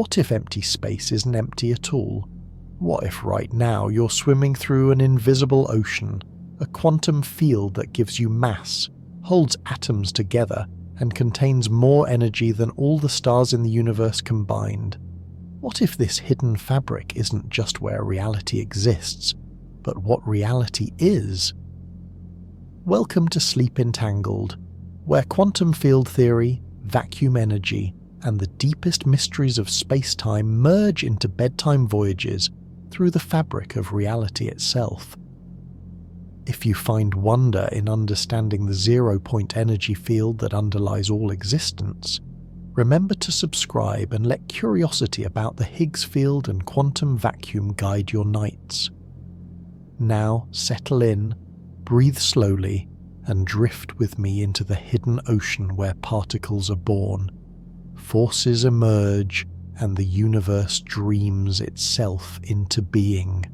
What if empty space isn't empty at all? What if right now you're swimming through an invisible ocean, a quantum field that gives you mass, holds atoms together, and contains more energy than all the stars in the universe combined? What if this hidden fabric isn't just where reality exists, but what reality is? Welcome to Sleep Entangled, where quantum field theory, vacuum energy, and the deepest mysteries of space-time merge into bedtime voyages through the fabric of reality itself. If you find wonder in understanding the zero-point energy field that underlies all existence, remember to subscribe and let curiosity about the Higgs field and quantum vacuum guide your nights. Now settle in, breathe slowly, and drift with me into the hidden ocean where particles are born, forces emerge, and the universe dreams itself into being.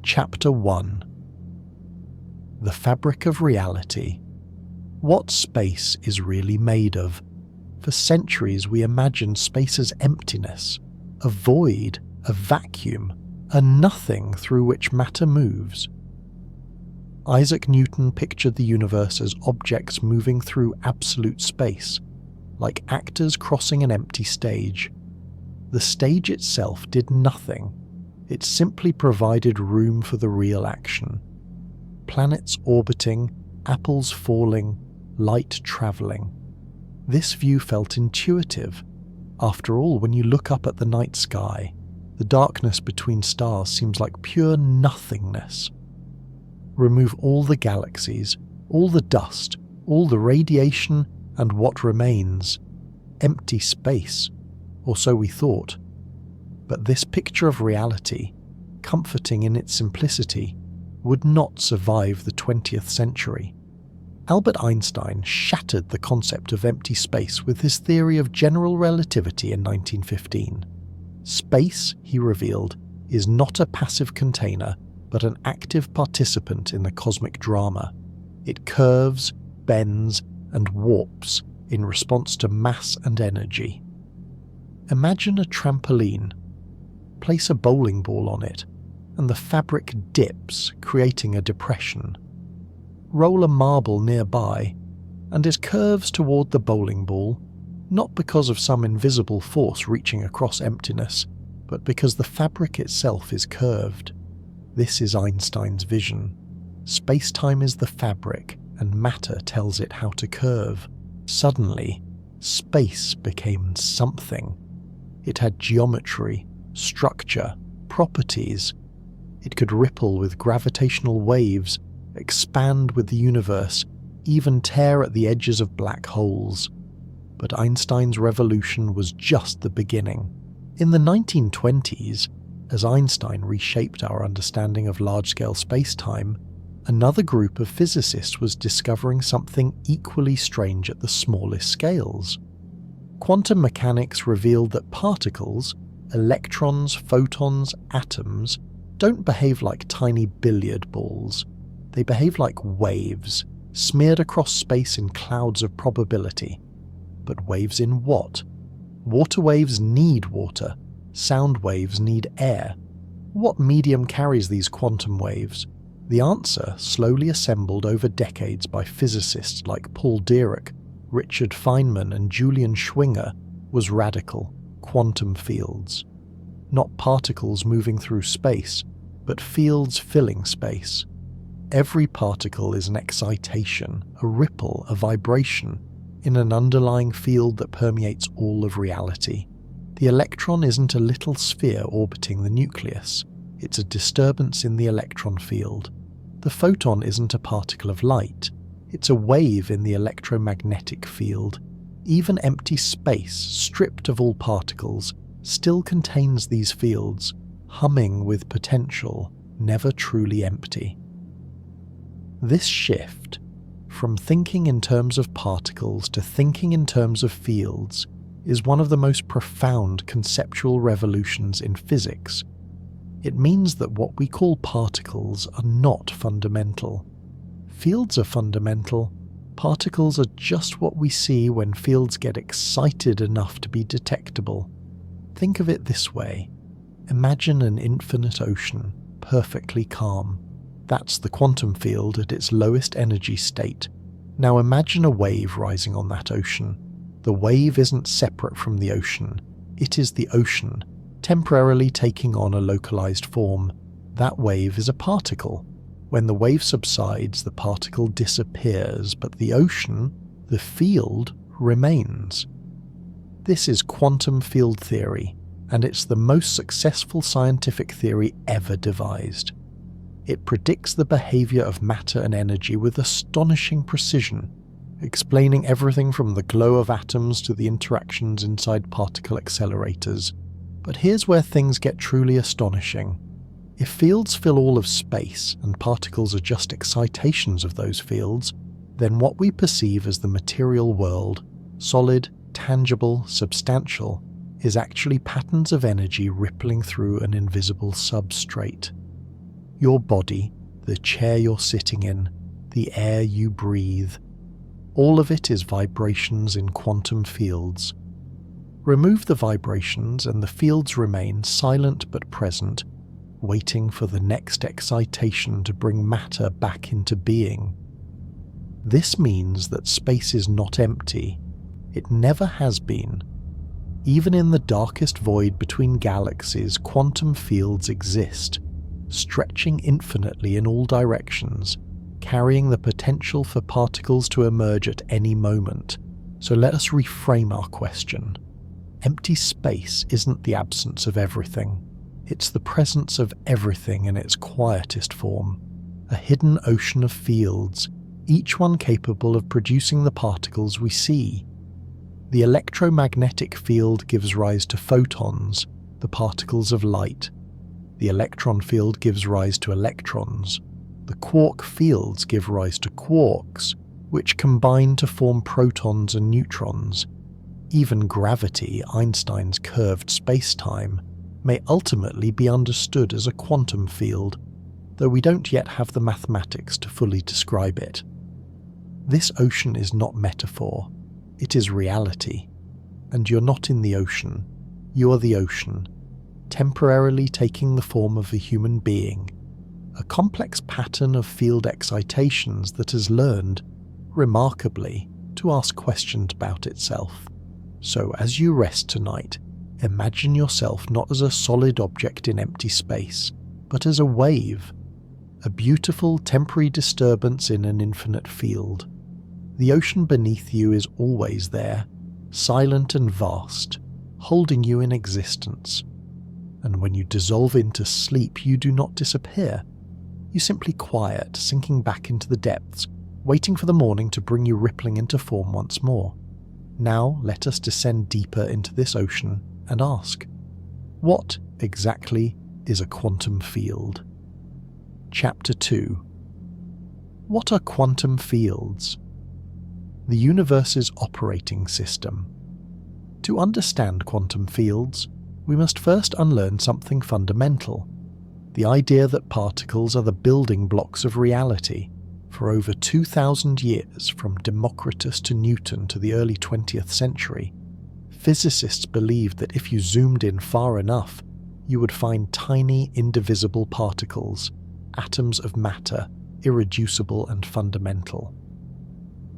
Chapter 1. The Fabric of Reality. What space is really made of? For centuries we imagined space as emptiness, a void, a vacuum, a nothing through which matter moves. Isaac Newton pictured the universe as objects moving through absolute space, like actors crossing an empty stage. The stage itself did nothing. It simply provided room for the real action. Planets orbiting, apples falling, light travelling. This view felt intuitive. After all, when you look up at the night sky, the darkness between stars seems like pure nothingness. Remove all the galaxies, all the dust, all the radiation, and what remains? Empty space, or so we thought. But this picture of reality, comforting in its simplicity, would not survive the 20th century. Albert Einstein shattered the concept of empty space with his theory of general relativity in 1915. Space, he revealed, is not a passive container, but an active participant in the cosmic drama. It curves, bends, and warps in response to mass and energy. Imagine a trampoline. Place a bowling ball on it, and the fabric dips, creating a depression. Roll a marble nearby, and it curves toward the bowling ball, not because of some invisible force reaching across emptiness, but because the fabric itself is curved. This is Einstein's vision. Space-time is the fabric, and matter tells it how to curve. Suddenly, space became something. It had geometry, structure, properties. It could ripple with gravitational waves, expand with the universe, even tear at the edges of black holes. But Einstein's revolution was just the beginning. In the 1920s, as Einstein reshaped our understanding of large-scale space-time, another group of physicists was discovering something equally strange at the smallest scales. Quantum mechanics revealed that particles, electrons, photons, atoms, don't behave like tiny billiard balls. They behave like waves, smeared across space in clouds of probability. But waves in what? Water waves need water. Sound waves need air. What medium carries these quantum waves? The answer, slowly assembled over decades by physicists like Paul Dirac, Richard Feynman, and Julian Schwinger, was radical: quantum fields. Not particles moving through space, but fields filling space. Every particle is an excitation, a ripple, a vibration, in an underlying field that permeates all of reality. The electron isn't a little sphere orbiting the nucleus. It's a disturbance in the electron field. The photon isn't a particle of light. It's a wave in the electromagnetic field. Even empty space, stripped of all particles, still contains these fields, humming with potential, never truly empty. This shift, from thinking in terms of particles to thinking in terms of fields, is one of the most profound conceptual revolutions in physics. It means that what we call particles are not fundamental. Fields are fundamental. Particles are just what we see when fields get excited enough to be detectable. Think of it this way. Imagine an infinite ocean, perfectly calm. That's the quantum field at its lowest energy state. Now imagine a wave rising on that ocean. The wave isn't separate from the ocean. It is the ocean, temporarily taking on a localized form. That wave is a particle. When the wave subsides, the particle disappears, but the ocean, the field, remains. This is quantum field theory, and it's the most successful scientific theory ever devised. It predicts the behavior of matter and energy with astonishing precision, explaining everything from the glow of atoms to the interactions inside particle accelerators. But here's where things get truly astonishing. If fields fill all of space and particles are just excitations of those fields, then what we perceive as the material world, solid, tangible, substantial, is actually patterns of energy rippling through an invisible substrate. Your body, the chair you're sitting in, the air you breathe, all of it is vibrations in quantum fields. Remove the vibrations and the fields remain silent but present, waiting for the next excitation to bring matter back into being. This means that space is not empty. It never has been. Even in the darkest void between galaxies, quantum fields exist, stretching infinitely in all directions, carrying the potential for particles to emerge at any moment. So let us reframe our question. Empty space isn't the absence of everything. It's the presence of everything in its quietest form, a hidden ocean of fields, each one capable of producing the particles we see. The electromagnetic field gives rise to photons, the particles of light. The electron field gives rise to electrons. The quark fields give rise to quarks, which combine to form protons and neutrons. Even gravity, Einstein's curved spacetime, may ultimately be understood as a quantum field, though we don't yet have the mathematics to fully describe it. This ocean is not metaphor, it is reality, and you're not in the ocean, you are the ocean, temporarily taking the form of a human being, a complex pattern of field excitations that has learned, remarkably, to ask questions about itself. So as you rest tonight, imagine yourself not as a solid object in empty space, but as a wave, a beautiful temporary disturbance in an infinite field. The ocean beneath you is always there, silent and vast, holding you in existence. And when you dissolve into sleep, you do not disappear. You simply quiet, sinking back into the depths, waiting for the morning to bring you rippling into form once more. Now let us descend deeper into this ocean and ask, what exactly is a quantum field? Chapter 2. What are quantum fields? The universe's operating system. To understand quantum fields, we must first unlearn something fundamental, the idea that particles are the building blocks of reality. For over 2,000 years, from Democritus to Newton to the early 20th century, physicists believed that if you zoomed in far enough, you would find tiny, indivisible particles, atoms of matter, irreducible and fundamental.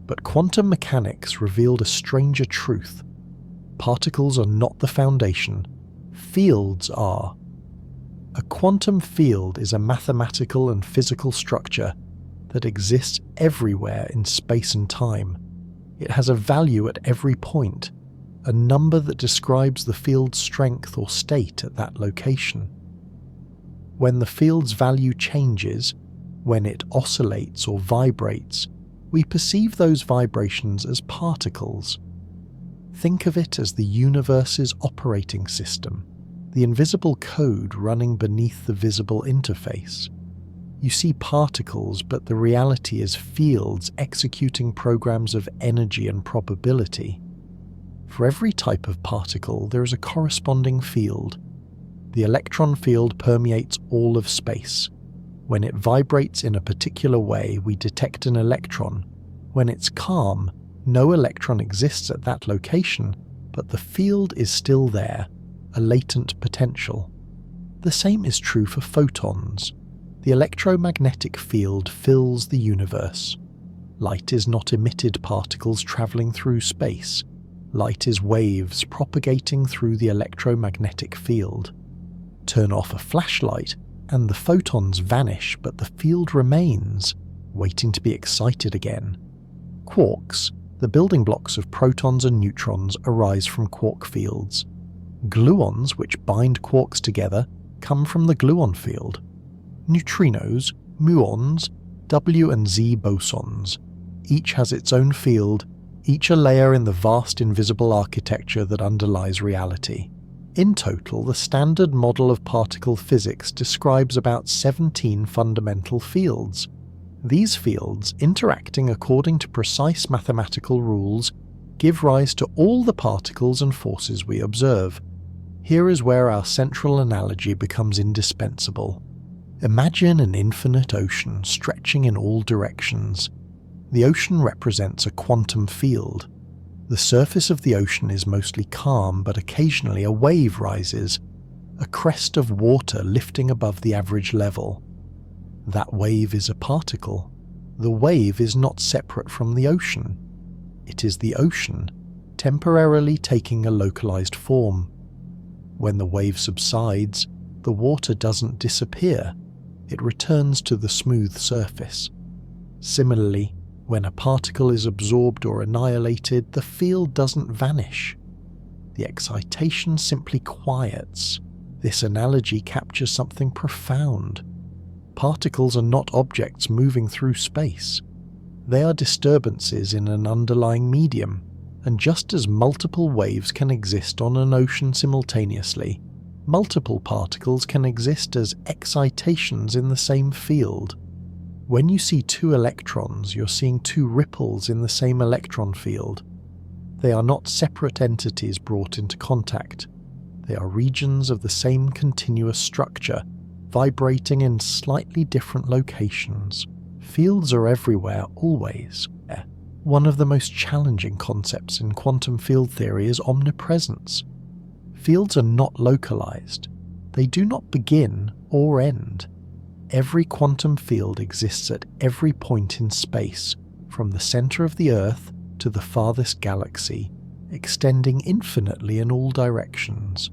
But quantum mechanics revealed a stranger truth. Particles are not the foundation, fields are. A quantum field is a mathematical and physical structure that exists everywhere in space and time. It has a value at every point, a number that describes the field's strength or state at that location. When the field's value changes, when it oscillates or vibrates, we perceive those vibrations as particles. Think of it as the universe's operating system, the invisible code running beneath the visible interface. You see particles, but the reality is fields executing programs of energy and probability. For every type of particle, there is a corresponding field. The electron field permeates all of space. When it vibrates in a particular way, we detect an electron. When it's calm, no electron exists at that location, but the field is still there, a latent potential. The same is true for photons. The electromagnetic field fills the universe. Light is not emitted particles travelling through space. Light is waves propagating through the electromagnetic field. Turn off a flashlight and the photons vanish, but the field remains, waiting to be excited again. Quarks, the building blocks of protons and neutrons, arise from quark fields. Gluons, which bind quarks together, come from the gluon field. Neutrinos, muons, W and Z bosons. Each has its own field, each a layer in the vast invisible architecture that underlies reality. In total, the standard model of particle physics describes about 17 fundamental fields. These fields, interacting according to precise mathematical rules, give rise to all the particles and forces we observe. Here is where our central analogy becomes indispensable. Imagine an infinite ocean stretching in all directions. The ocean represents a quantum field. The surface of the ocean is mostly calm, but occasionally a wave rises, a crest of water lifting above the average level. That wave is a particle. The wave is not separate from the ocean. It is the ocean, temporarily taking a localized form. When the wave subsides, the water doesn't disappear. It returns to the smooth surface. Similarly, when a particle is absorbed or annihilated, the field doesn't vanish. The excitation simply quiets. This analogy captures something profound. Particles are not objects moving through space. They are disturbances in an underlying medium, and just as multiple waves can exist on an ocean simultaneously, multiple particles can exist as excitations in the same field. When you see two electrons, you're seeing two ripples in the same electron field. They are not separate entities brought into contact. They are regions of the same continuous structure, vibrating in slightly different locations. Fields are everywhere, always. One of the most challenging concepts in quantum field theory is omnipresence. Fields are not localized. They do not begin or end. Every quantum field exists at every point in space, from the center of the Earth to the farthest galaxy, extending infinitely in all directions.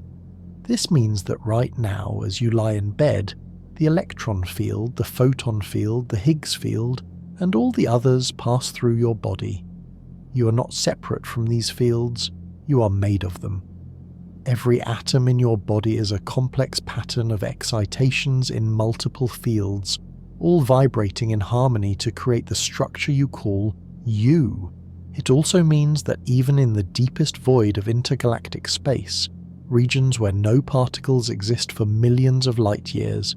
This means that right now, as you lie in bed, the electron field, the photon field, the Higgs field, and all the others pass through your body. You are not separate from these fields, you are made of them. Every atom in your body is a complex pattern of excitations in multiple fields, all vibrating in harmony to create the structure you call you. It also means that even in the deepest void of intergalactic space, regions where no particles exist for millions of light years,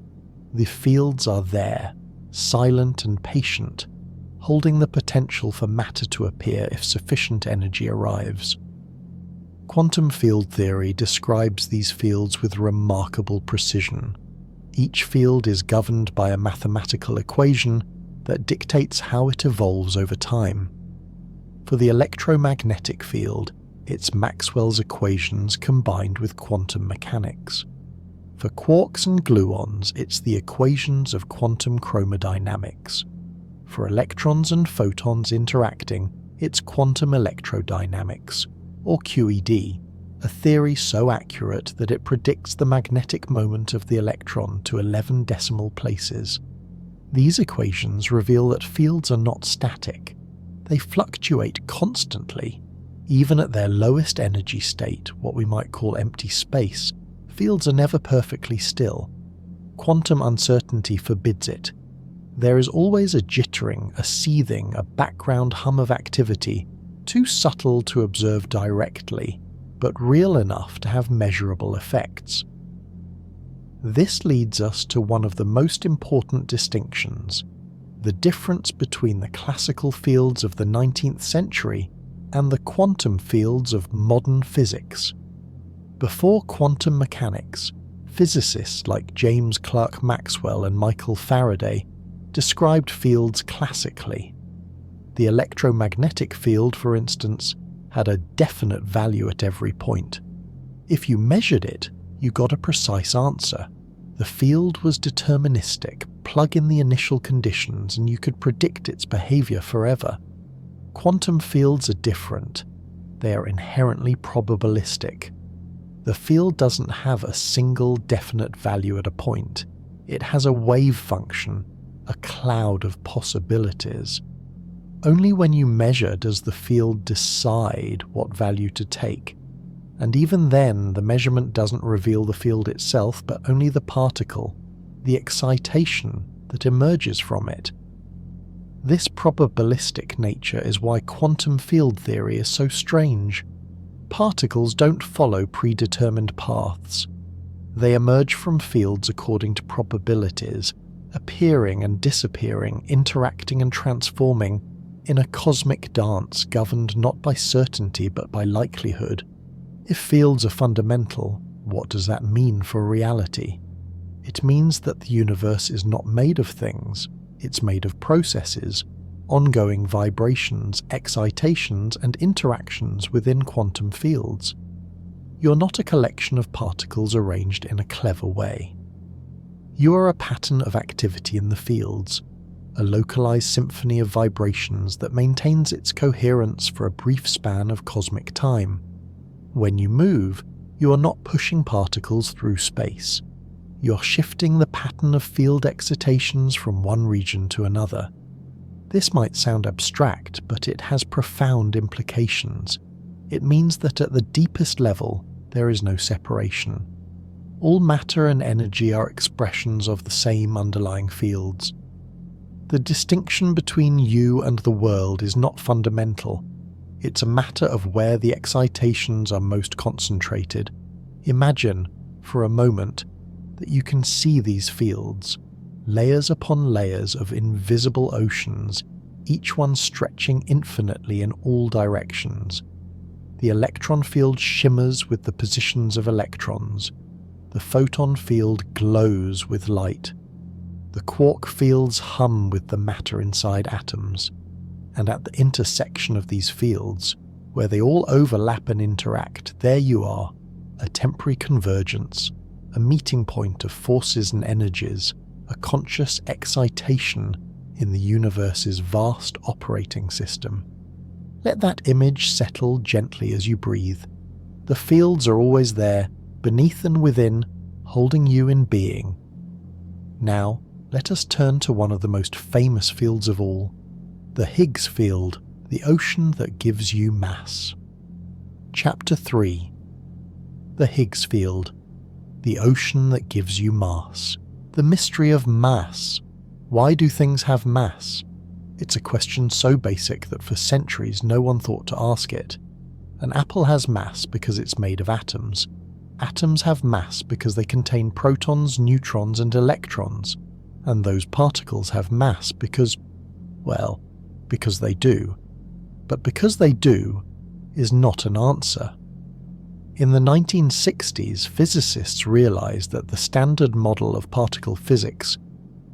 the fields are there, silent and patient, holding the potential for matter to appear if sufficient energy arrives. Quantum field theory describes these fields with remarkable precision. Each field is governed by a mathematical equation that dictates how it evolves over time. For the electromagnetic field, it's Maxwell's equations combined with quantum mechanics. For quarks and gluons, it's the equations of quantum chromodynamics. For electrons and photons interacting, it's quantum electrodynamics, or QED, a theory so accurate that it predicts the magnetic moment of the electron to 11 decimal places. These equations reveal that fields are not static. They fluctuate constantly. Even at their lowest energy state, what we might call empty space, fields are never perfectly still. Quantum uncertainty forbids it. There is always a jittering, a seething, a background hum of activity, too subtle to observe directly, but real enough to have measurable effects. This leads us to one of the most important distinctions, the difference between the classical fields of the 19th century and the quantum fields of modern physics. Before quantum mechanics, physicists like James Clerk Maxwell and Michael Faraday described fields classically. The electromagnetic field, for instance, had a definite value at every point. If you measured it, You got a precise answer. The field was deterministic. Plug in the initial conditions and you could predict its behavior forever. Quantum fields are different. They are inherently probabilistic. The field doesn't have a single definite value at a point. It has a wave function, a cloud of possibilities. Only when you measure does the field decide what value to take. And even then, the measurement doesn't reveal the field itself, but only the particle, the excitation that emerges from it. This probabilistic nature is why quantum field theory is so strange. Particles don't follow predetermined paths. They emerge from fields according to probabilities, appearing and disappearing, interacting and transforming, in a cosmic dance governed not by certainty but by likelihood. If fields are fundamental, what does that mean for reality? It means that the universe is not made of things, it's made of processes, ongoing vibrations, excitations, and interactions within quantum fields. You're not a collection of particles arranged in a clever way. You are a pattern of activity in the fields, a localized symphony of vibrations that maintains its coherence for a brief span of cosmic time. When you move, you are not pushing particles through space. You're shifting the pattern of field excitations from one region to another. This might sound abstract, but it has profound implications. It means that at the deepest level, there is no separation. All matter and energy are expressions of the same underlying fields. The distinction between you and the world is not fundamental. It's a matter of where the excitations are most concentrated. Imagine, for a moment, that you can see these fields, layers upon layers of invisible oceans, each one stretching infinitely in all directions. The electron field shimmers with the positions of electrons. The photon field glows with light. The quark fields hum with the matter inside atoms. And at the intersection of these fields, where they all overlap and interact, there you are, a temporary convergence, a meeting point of forces and energies, a conscious excitation in the universe's vast operating system. Let that image settle gently as you breathe. The fields are always there, beneath and within, holding you in being. Now, let us turn to one of the most famous fields of all, the Higgs Field, the ocean that gives you mass. Chapter 3. The Higgs Field, the ocean that gives you mass. The mystery of mass. Why do things have mass? It's a question so basic that for centuries no one thought to ask it. An apple has mass because it's made of atoms. Atoms have mass because they contain protons, neutrons, and electrons. And those particles have mass because, well, because they do. But because they do is not an answer. In the 1960s, physicists realized that the standard model of particle physics,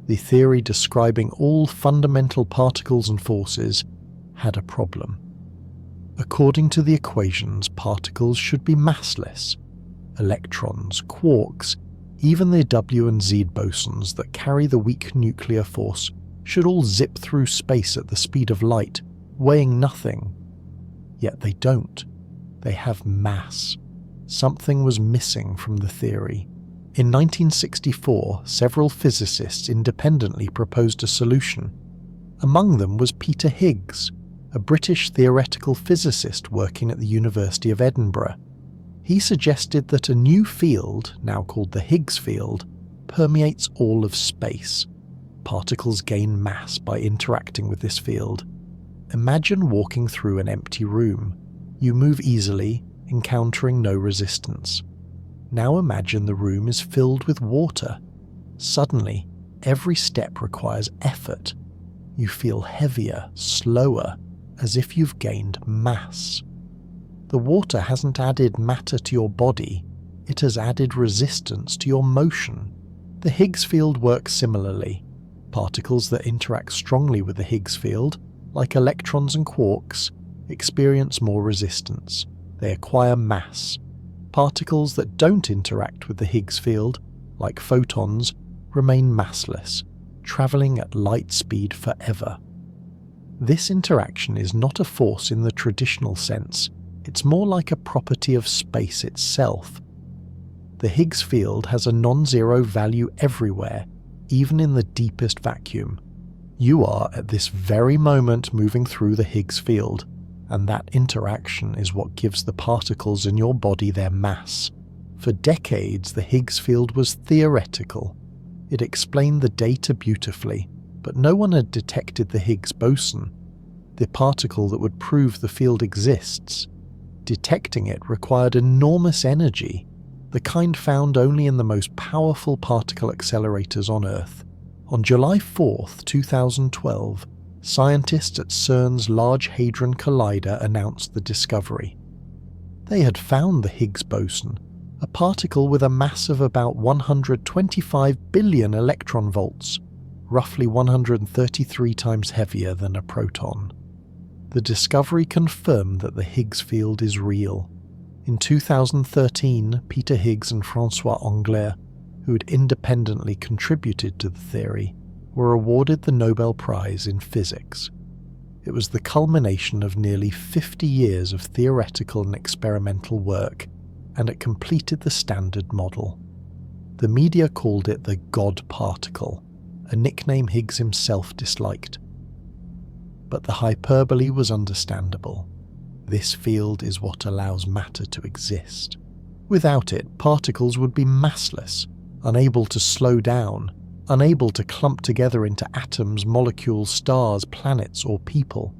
the theory describing all fundamental particles and forces, had a problem. According to the equations, particles should be massless. Electrons, quarks, even the W and Z bosons that carry the weak nuclear force should all zip through space at the speed of light, weighing nothing. Yet they don't. They have mass. Something was missing from the theory. In 1964, several physicists independently proposed a solution. Among them was Peter Higgs, a British theoretical physicist working at the University of Edinburgh. He suggested that a new field, now called the Higgs Field, permeates all of space. Particles gain mass by interacting with this field. Imagine walking through an empty room. You move easily, encountering no resistance. Now imagine the room is filled with water. Suddenly, every step requires effort. You feel heavier, slower, as if you've gained mass. The water hasn't added matter to your body, it has added resistance to your motion. The Higgs field works similarly. Particles that interact strongly with the Higgs field, like electrons and quarks, experience more resistance. They acquire mass. Particles that don't interact with the Higgs field, like photons, remain massless, travelling at light speed forever. This interaction is not a force in the traditional sense, it's more like a property of space itself. The Higgs field has a non-zero value everywhere, even in the deepest vacuum. You are at this very moment moving through the Higgs field, and that interaction is what gives the particles in your body their mass. For decades, the Higgs field was theoretical. It explained the data beautifully, but no one had detected the Higgs boson, the particle that would prove the field exists. Detecting it required enormous energy, the kind found only in the most powerful particle accelerators on Earth. On July 4, 2012, scientists at CERN's Large Hadron Collider announced the discovery. They had found the Higgs boson, a particle with a mass of about 125 billion electron volts, roughly 133 times heavier than a proton. The discovery confirmed that the Higgs field is real. In 2013, Peter Higgs and François Englert, who had independently contributed to the theory, were awarded the Nobel Prize in Physics. It was the culmination of nearly 50 years of theoretical and experimental work, and it completed the Standard Model. The media called it the God particle, a nickname Higgs himself disliked. But the hyperbole was understandable. This field is what allows matter to exist. Without it, particles would be massless, unable to slow down, unable to clump together into atoms, molecules, stars, planets, or people.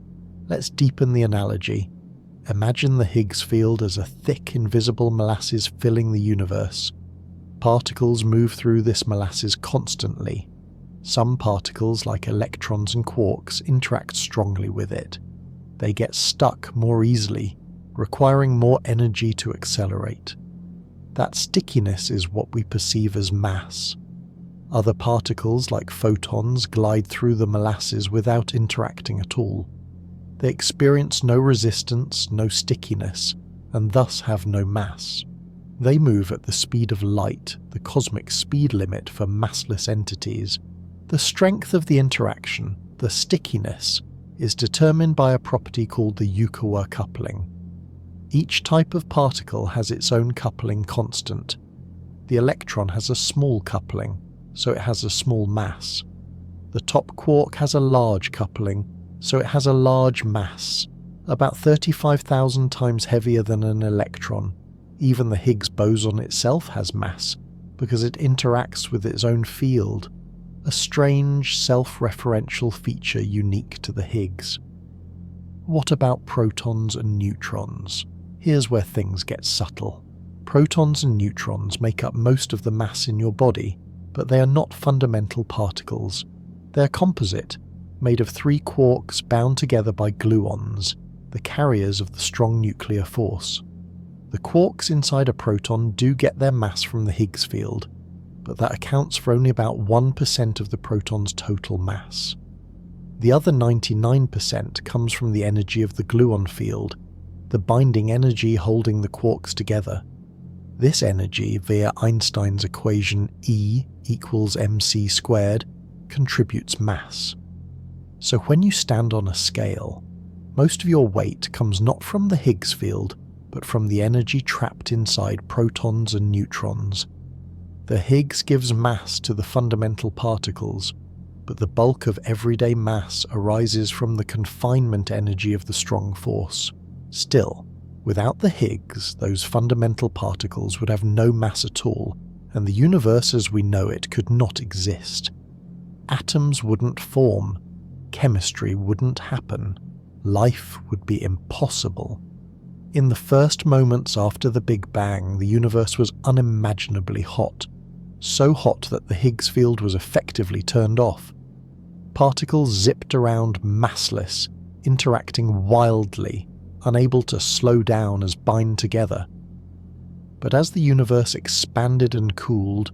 Let's deepen the analogy. Imagine the Higgs field as a thick, invisible molasses filling the universe. Particles move through this molasses constantly. Some particles, like electrons and quarks, interact strongly with it. They get stuck more easily, requiring more energy to accelerate. That stickiness is what we perceive as mass. Other particles, like photons, glide through the molasses without interacting at all. They experience no resistance, no stickiness, and thus have no mass. They move at the speed of light, the cosmic speed limit for massless entities. The strength of the interaction, the stickiness, is determined by a property called the Yukawa coupling. Each type of particle has its own coupling constant. The electron has a small coupling, so it has a small mass. The top quark has a large coupling, so it has a large mass, about 35,000 times heavier than an electron. Even the Higgs boson itself has mass, because it interacts with its own field, a strange self-referential feature unique to the Higgs. What about protons and neutrons? Here's where things get subtle. Protons and neutrons make up most of the mass in your body, but they are not fundamental particles. They're composite, made of three quarks bound together by gluons, the carriers of the strong nuclear force. The quarks inside a proton do get their mass from the Higgs field, but that accounts for only about 1% of the proton's total mass. The other 99% comes from the energy of the gluon field, the binding energy holding the quarks together. This energy, via Einstein's equation E equals mc squared, contributes mass. So when you stand on a scale, most of your weight comes not from the Higgs field, but from the energy trapped inside protons and neutrons. The Higgs gives mass to the fundamental particles, but the bulk of everyday mass arises from the confinement energy of the strong force. Still, without the Higgs, those fundamental particles would have no mass at all, and the universe as we know it could not exist. Atoms wouldn't form, chemistry wouldn't happen, life would be impossible. In the first moments after the Big Bang, the universe was unimaginably hot, so hot that the Higgs field was effectively turned off. Particles zipped around massless, interacting wildly, unable to slow down as bind together. But as the universe expanded and cooled,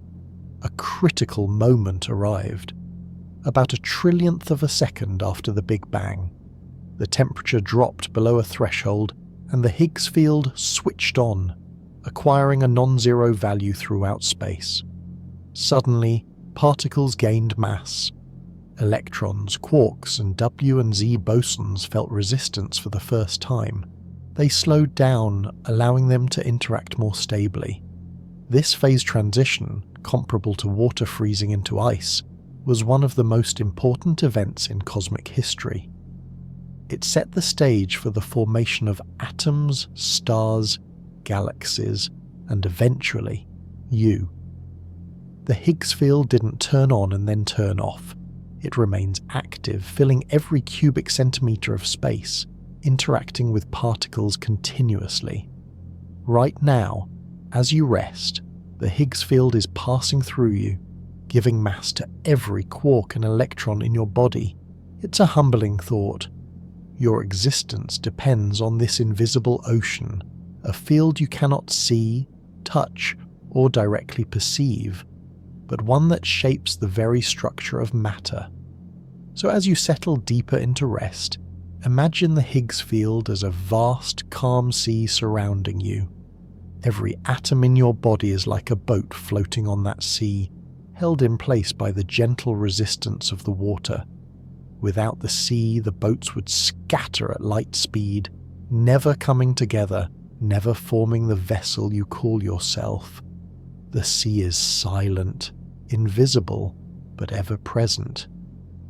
a critical moment arrived. About 1/trillionth of a second after the Big Bang, the temperature dropped below a threshold and the Higgs field switched on. acquiring a non-zero value throughout space. Suddenly, particles gained mass. Electrons, quarks, and W and Z bosons felt resistance for the first time. They slowed down, allowing them to interact more stably. This phase transition, comparable to water freezing into ice, was one of the most important events in cosmic history. It set the stage for the formation of atoms, stars, galaxies, and eventually, you. The Higgs field didn't turn on and then turn off. It remains active, filling every cubic centimetre of space, interacting with particles continuously. Right now, as you rest, the Higgs field is passing through you, giving mass to every quark and electron in your body. It's a humbling thought. Your existence depends on this invisible ocean, a field you cannot see, touch, or directly perceive, but one that shapes the very structure of matter. So as you settle deeper into rest, imagine the Higgs field as a vast, calm sea surrounding you. Every atom in your body is like a boat floating on that sea, held in place by the gentle resistance of the water. Without the sea, the boats would scatter at light speed, never coming together, never forming the vessel you call yourself. The sea is silent, invisible, but ever present.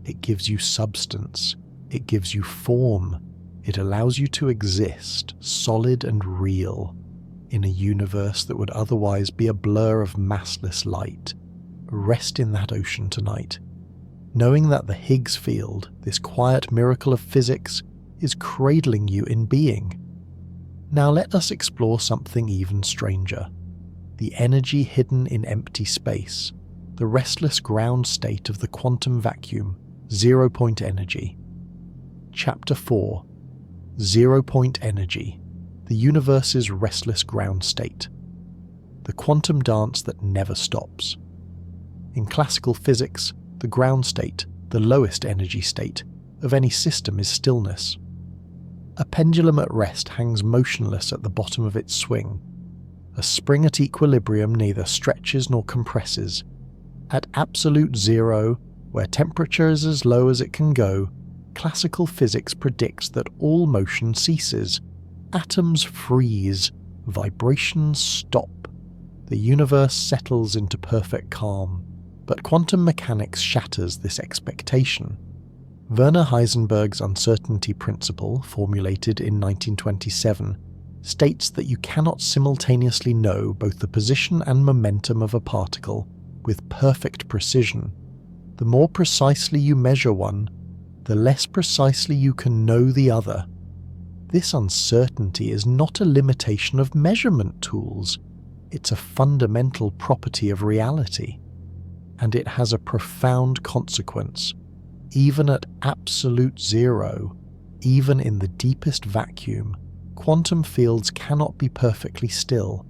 It gives you substance, it gives you form, it allows you to exist, solid and real, in a universe that would otherwise be a blur of massless light. Rest in that ocean tonight, knowing that the Higgs field, this quiet miracle of physics, is cradling you in being. Now let us explore something even stranger. The energy hidden in empty space, the restless ground state of the quantum vacuum, zero-point energy. Chapter 4. Zero-point energy, the universe's restless ground state. The quantum dance that never stops. In classical physics, the ground state, the lowest energy state, of any system is stillness. A pendulum at rest hangs motionless at the bottom of its swing. A spring at equilibrium neither stretches nor compresses. At absolute zero, where temperature is as low as it can go, classical physics predicts that all motion ceases. Atoms freeze, vibrations stop. The universe settles into perfect calm. But quantum mechanics shatters this expectation. Werner Heisenberg's uncertainty principle, formulated in 1927, states that you cannot simultaneously know both the position and momentum of a particle with perfect precision. The more precisely you measure one, the less precisely you can know the other. This uncertainty is not a limitation of measurement tools, it's a fundamental property of reality. And it has a profound consequence. Even at absolute zero, even in the deepest vacuum, quantum fields cannot be perfectly still.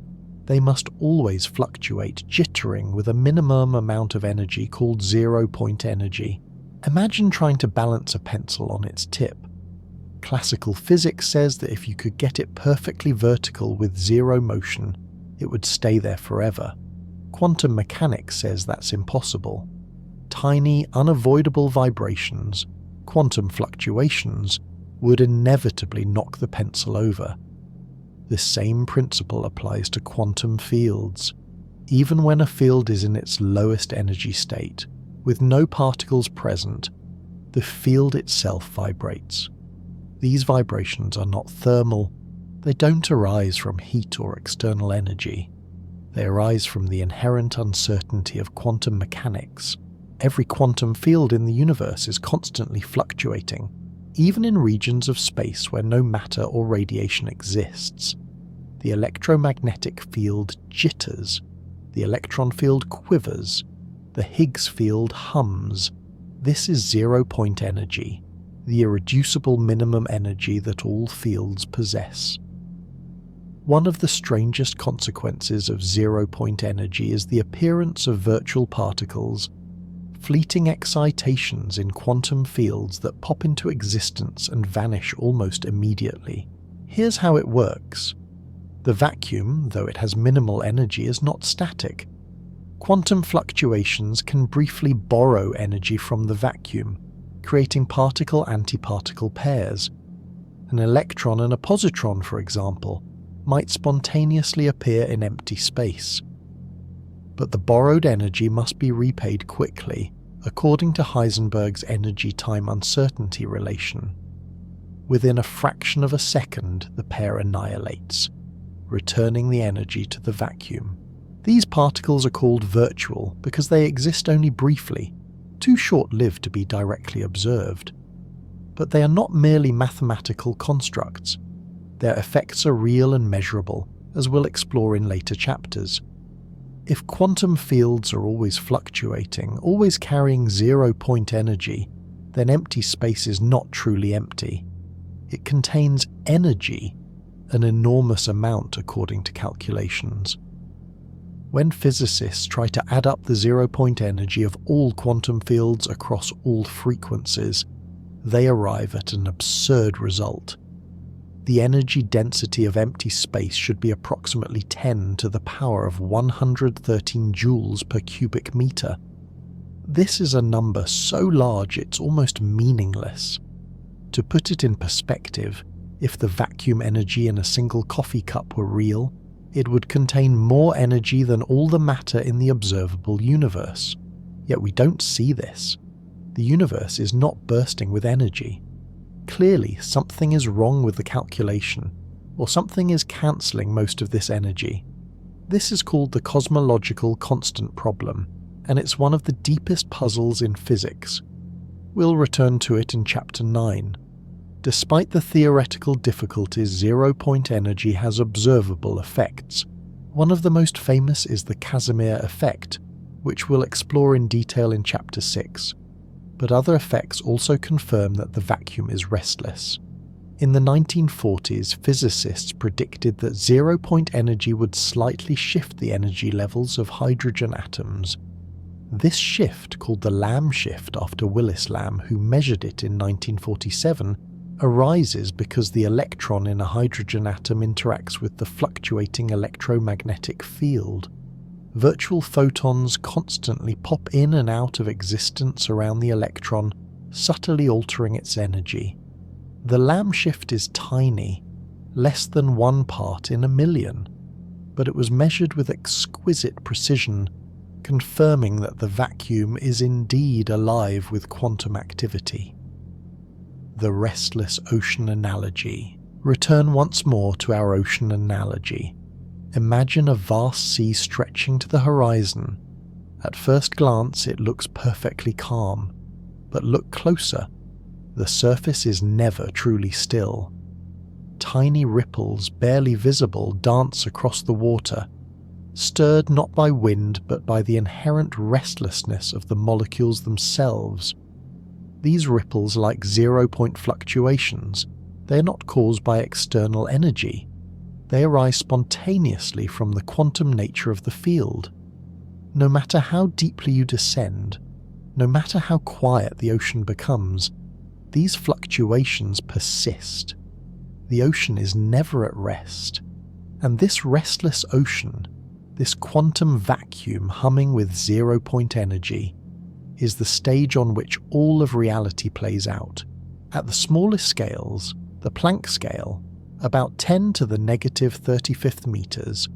They must always fluctuate, jittering with a minimum amount of energy called zero-point energy. Imagine trying to balance a pencil on its tip. Classical physics says that if you could get it perfectly vertical with zero motion, it would stay there forever. Quantum mechanics says that's impossible. Tiny, unavoidable vibrations, quantum fluctuations, would inevitably knock the pencil over. The same principle applies to quantum fields. Even when a field is in its lowest energy state, with no particles present, the field itself vibrates. These vibrations are not thermal. They don't arise from heat or external energy. They arise from the inherent uncertainty of quantum mechanics. Every quantum field in the universe is constantly fluctuating, even in regions of space where no matter or radiation exists. The electromagnetic field jitters, the electron field quivers, the Higgs field hums. This is zero-point energy, the irreducible minimum energy that all fields possess. One of the strangest consequences of zero-point energy is the appearance of virtual particles, fleeting excitations in quantum fields that pop into existence and vanish almost immediately. Here's how it works. The vacuum, though it has minimal energy, is not static. Quantum fluctuations can briefly borrow energy from the vacuum, creating particle-antiparticle pairs. An electron and a positron, for example, might spontaneously appear in empty space. But the borrowed energy must be repaid quickly, according to Heisenberg's energy-time uncertainty relation. Within a fraction of a second, the pair annihilates, returning the energy to the vacuum. These particles are called virtual because they exist only briefly, too short-lived to be directly observed. But they are not merely mathematical constructs. Their effects are real and measurable, as we'll explore in later chapters. If quantum fields are always fluctuating, always carrying zero-point energy, then empty space is not truly empty. It contains energy, an enormous amount according to calculations. When physicists try to add up the zero-point energy of all quantum fields across all frequencies, they arrive at an absurd result. The energy density of empty space should be approximately 10 to the power of 113 joules per cubic meter. This is a number so large it's almost meaningless. To put it in perspective, if the vacuum energy in a single coffee cup were real, it would contain more energy than all the matter in the observable universe. Yet we don't see this. The universe is not bursting with energy. Clearly, something is wrong with the calculation, or something is cancelling most of this energy. This is called the cosmological constant problem, and it's one of the deepest puzzles in physics. We'll return to it in Chapter 9. Despite the theoretical difficulties, zero-point energy has observable effects. One of the most famous is the Casimir Effect, which we'll explore in detail in Chapter 6. But other effects also confirm that the vacuum is restless. In the 1940s, physicists predicted that zero-point energy would slightly shift the energy levels of hydrogen atoms. This shift, called the Lamb shift after Willis Lamb, who measured it in 1947, arises because the electron in a hydrogen atom interacts with the fluctuating electromagnetic field. Virtual photons constantly pop in and out of existence around the electron, subtly altering its energy. The Lamb shift is tiny, less than 1 part in a million, but it was measured with exquisite precision, confirming that the vacuum is indeed alive with quantum activity. The restless ocean analogy. Return once more to our ocean analogy. Imagine a vast sea stretching to the horizon. At first glance it looks perfectly calm, but look closer. The surface is never truly still. Tiny ripples, barely visible, dance across the water, stirred not by wind but by the inherent restlessness of the molecules themselves. These ripples, like zero-point fluctuations, they are not caused by external energy. They arise spontaneously from the quantum nature of the field. No matter how deeply you descend, no matter how quiet the ocean becomes, these fluctuations persist. The ocean is never at rest, and this restless ocean, this quantum vacuum humming with zero-point energy, is the stage on which all of reality plays out. At the smallest scales, the Planck scale, about 10 to the negative 35th meters,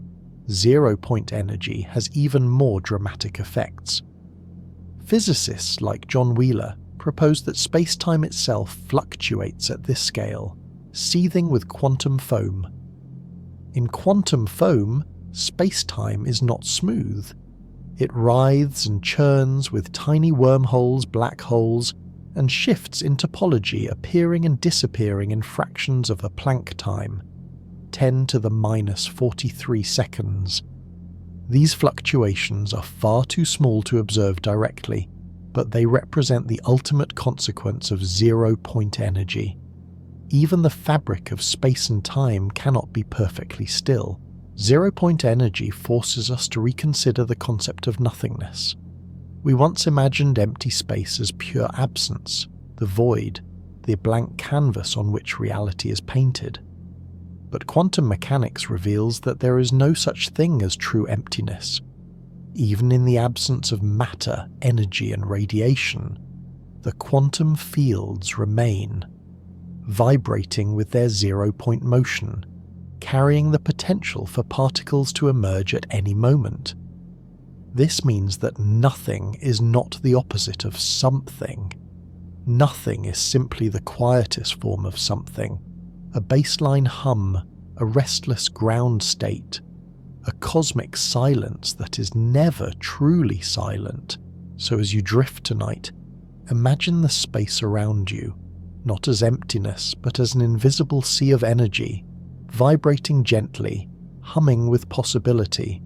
zero-point energy has even more dramatic effects. Physicists like John Wheeler proposed that space-time itself fluctuates at this scale, seething with quantum foam. In quantum foam, space-time is not smooth. It writhes and churns with tiny wormholes, black holes, and shifts in topology, appearing and disappearing in fractions of a Planck time, 10 to the minus 43 seconds. These fluctuations are far too small to observe directly, but they represent the ultimate consequence of zero-point energy. Even the fabric of space and time cannot be perfectly still. Zero-point energy forces us to reconsider the concept of nothingness. We once imagined empty space as pure absence, the void, the blank canvas on which reality is painted. But quantum mechanics reveals that there is no such thing as true emptiness. Even in the absence of matter, energy, and radiation, the quantum fields remain, vibrating with their zero-point motion, carrying the potential for particles to emerge at any moment. This means that nothing is not the opposite of something. Nothing is simply the quietest form of something, a baseline hum, a restless ground state, a cosmic silence that is never truly silent. So as you drift tonight, imagine the space around you, not as emptiness, but as an invisible sea of energy, vibrating gently, humming with possibility.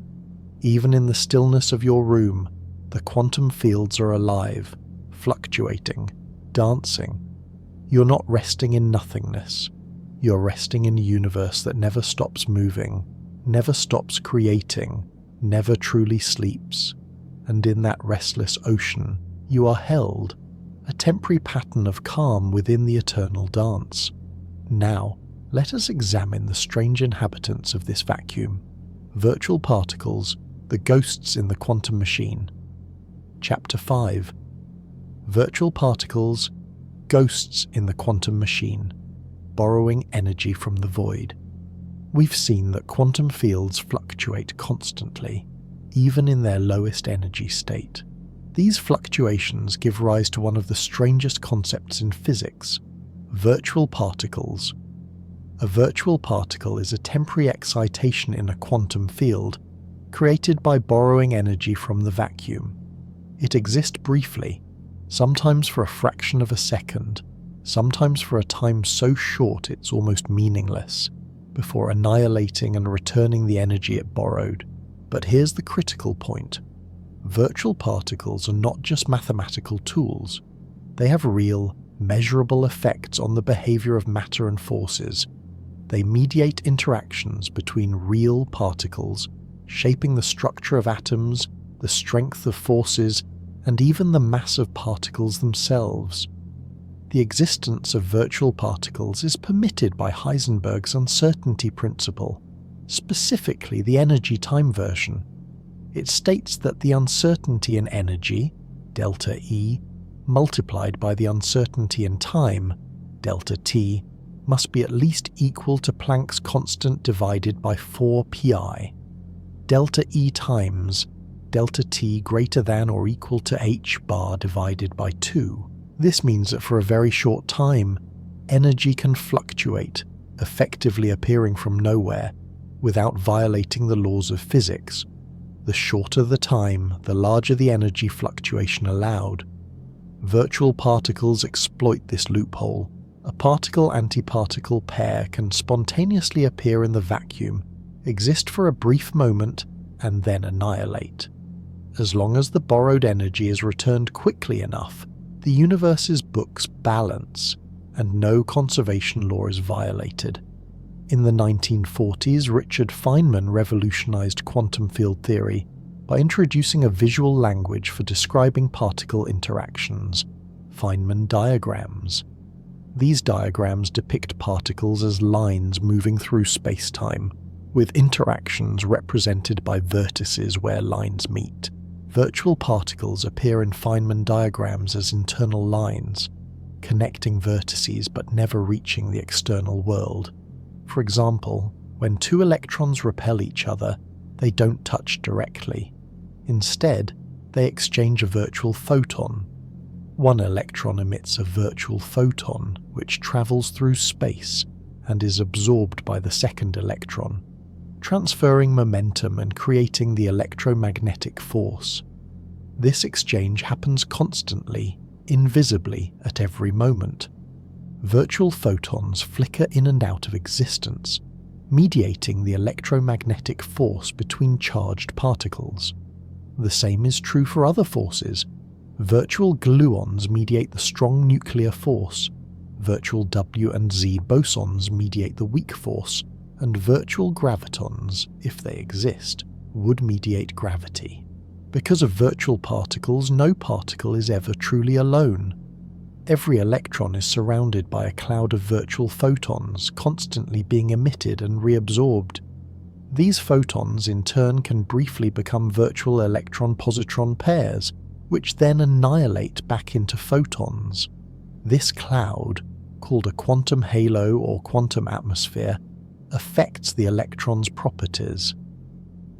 Even in the stillness of your room, the quantum fields are alive, fluctuating, dancing. You're not resting in nothingness. You're resting in a universe that never stops moving, never stops creating, never truly sleeps. And in that restless ocean, you are held, a temporary pattern of calm within the eternal dance. Now, let us examine the strange inhabitants of this vacuum. Virtual particles, the ghosts in the quantum machine. Chapter 5. Virtual particles, ghosts in the quantum machine, borrowing energy from the void. We've seen that quantum fields fluctuate constantly, even in their lowest energy state. These fluctuations give rise to one of the strangest concepts in physics: virtual particles. A virtual particle is a temporary excitation in a quantum field, created by borrowing energy from the vacuum. It exists briefly, sometimes for a fraction of a second, sometimes for a time so short it's almost meaningless, before annihilating and returning the energy it borrowed. But here's the critical point. Virtual particles are not just mathematical tools. They have real, measurable effects on the behavior of matter and forces. They mediate interactions between real particles, shaping the structure of atoms, the strength of forces, and even the mass of particles themselves. The existence of virtual particles is permitted by Heisenberg's uncertainty principle, specifically the energy-time version. It states that the uncertainty in energy, delta E, multiplied by the uncertainty in time, delta T, must be at least equal to Planck's constant divided by 4pi. Delta E times delta T greater than or equal to h bar divided by 2. This means that for a very short time, energy can fluctuate, effectively appearing from nowhere, without violating the laws of physics. The shorter the time, the larger the energy fluctuation allowed. Virtual particles exploit this loophole. A particle-antiparticle pair can spontaneously appear in the vacuum, exist for a brief moment, and then annihilate. As long as the borrowed energy is returned quickly enough, the universe's books balance, and no conservation law is violated. In the 1940s, Richard Feynman revolutionized quantum field theory by introducing a visual language for describing particle interactions, Feynman diagrams. These diagrams depict particles as lines moving through spacetime, with interactions represented by vertices where lines meet. Virtual particles appear in Feynman diagrams as internal lines, connecting vertices but never reaching the external world. For example, when two electrons repel each other, they don't touch directly. Instead, they exchange a virtual photon. One electron emits a virtual photon which travels through space and is absorbed by the second electron, transferring momentum and creating the electromagnetic force. This exchange happens constantly, invisibly, at every moment. Virtual photons flicker in and out of existence, mediating the electromagnetic force between charged particles. The same is true for other forces. Virtual gluons mediate the strong nuclear force, virtual W and Z bosons mediate the weak force, and virtual gravitons, if they exist, would mediate gravity. Because of virtual particles, no particle is ever truly alone. Every electron is surrounded by a cloud of virtual photons constantly being emitted and reabsorbed. These photons in turn can briefly become virtual electron-positron pairs, which then annihilate back into photons. This cloud, called a quantum halo or quantum atmosphere, affects the electron's properties.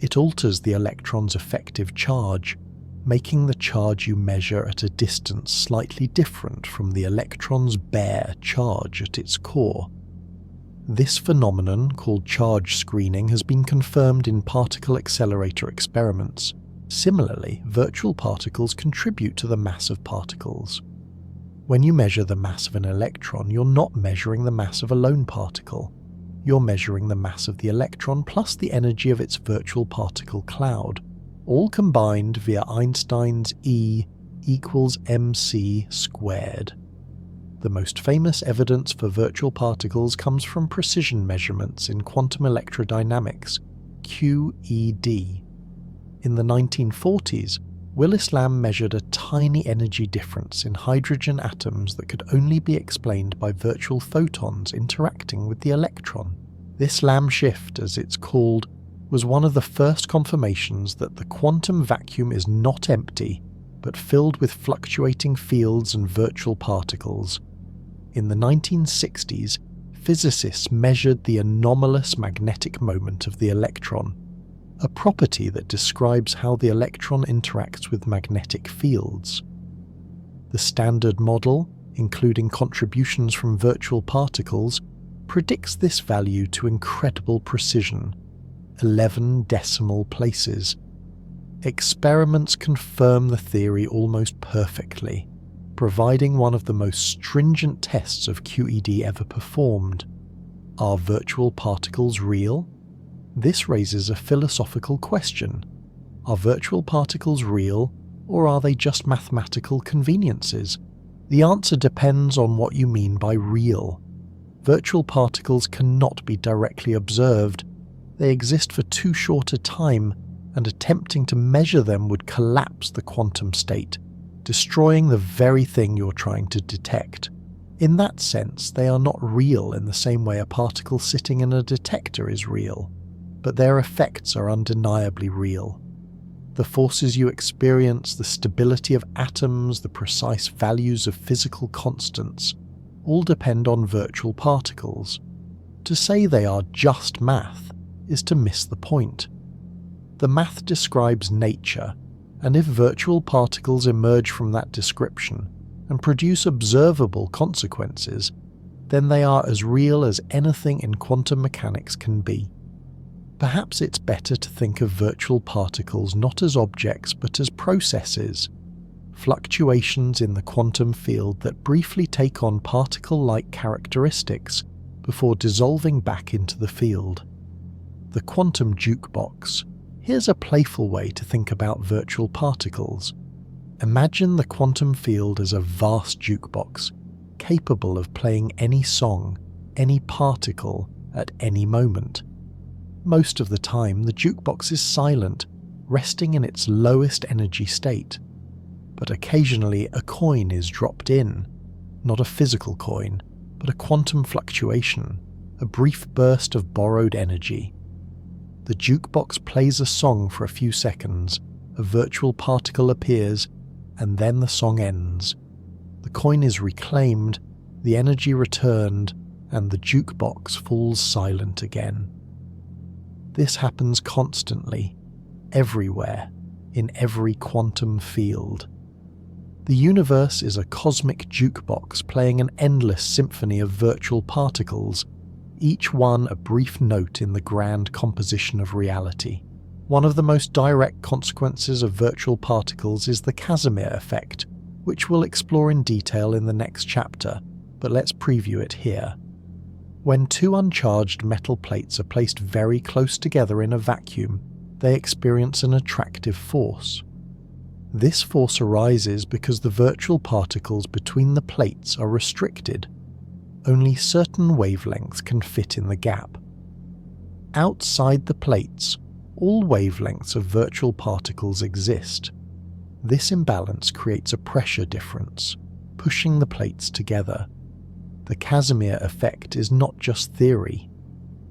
It alters the electron's effective charge, making the charge you measure at a distance slightly different from the electron's bare charge at its core. This phenomenon, called charge screening, has been confirmed in particle accelerator experiments. Similarly, virtual particles contribute to the mass of particles. When you measure the mass of an electron, you're not measuring the mass of a lone particle. You're measuring the mass of the electron plus the energy of its virtual particle cloud, all combined via Einstein's E equals mc squared. The most famous evidence for virtual particles comes from precision measurements in quantum electrodynamics, QED. In the 1940s, Willis Lamb measured a tiny energy difference in hydrogen atoms that could only be explained by virtual photons interacting with the electron. This Lamb shift, as it's called, was one of the first confirmations that the quantum vacuum is not empty, but filled with fluctuating fields and virtual particles. In the 1960s, physicists measured the anomalous magnetic moment of the electron, a property that describes how the electron interacts with magnetic fields. The Standard Model, including contributions from virtual particles, predicts this value to incredible precision, 11 decimal places. Experiments confirm the theory almost perfectly, providing one of the most stringent tests of QED ever performed. Are virtual particles real? This raises a philosophical question. Are virtual particles real, or are they just mathematical conveniences? The answer depends on what you mean by real. Virtual particles cannot be directly observed. They exist for too short a time, and attempting to measure them would collapse the quantum state, destroying the very thing you're trying to detect. In that sense, they are not real in the same way a particle sitting in a detector is real, but their effects are undeniably real. The forces you experience, the stability of atoms, the precise values of physical constants, all depend on virtual particles. To say they are just math is to miss the point. The math describes nature, and if virtual particles emerge from that description and produce observable consequences, then they are as real as anything in quantum mechanics can be. Perhaps it's better to think of virtual particles not as objects but as processes, fluctuations in the quantum field that briefly take on particle-like characteristics before dissolving back into the field. The quantum jukebox. Here's a playful way to think about virtual particles. Imagine the quantum field as a vast jukebox, capable of playing any song, any particle, at any moment. Most of the time, the jukebox is silent, resting in its lowest energy state. But occasionally a coin is dropped in, not a physical coin, but a quantum fluctuation, a brief burst of borrowed energy. The jukebox plays a song for a few seconds, a virtual particle appears, and then the song ends. The coin is reclaimed, the energy returned, and the jukebox falls silent again. This happens constantly, everywhere, in every quantum field. The universe is a cosmic jukebox playing an endless symphony of virtual particles, each one a brief note in the grand composition of reality. One of the most direct consequences of virtual particles is the Casimir Effect, which we'll explore in detail in the next chapter, but let's preview it here. When two uncharged metal plates are placed very close together in a vacuum, they experience an attractive force. This force arises because the virtual particles between the plates are restricted. Only certain wavelengths can fit in the gap. Outside the plates, all wavelengths of virtual particles exist. This imbalance creates a pressure difference. pushing the plates together. The Casimir effect is not just theory.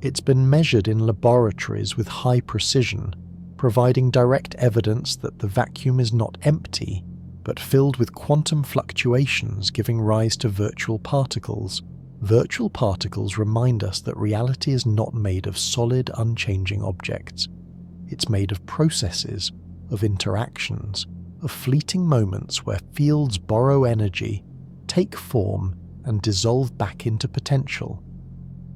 It's been measured in laboratories with high precision, providing direct evidence that the vacuum is not empty, but filled with quantum fluctuations giving rise to virtual particles. Virtual particles remind us that reality is not made of solid, unchanging objects. It's made of processes, of interactions, of fleeting moments where fields borrow energy, take form, and dissolve back into potential.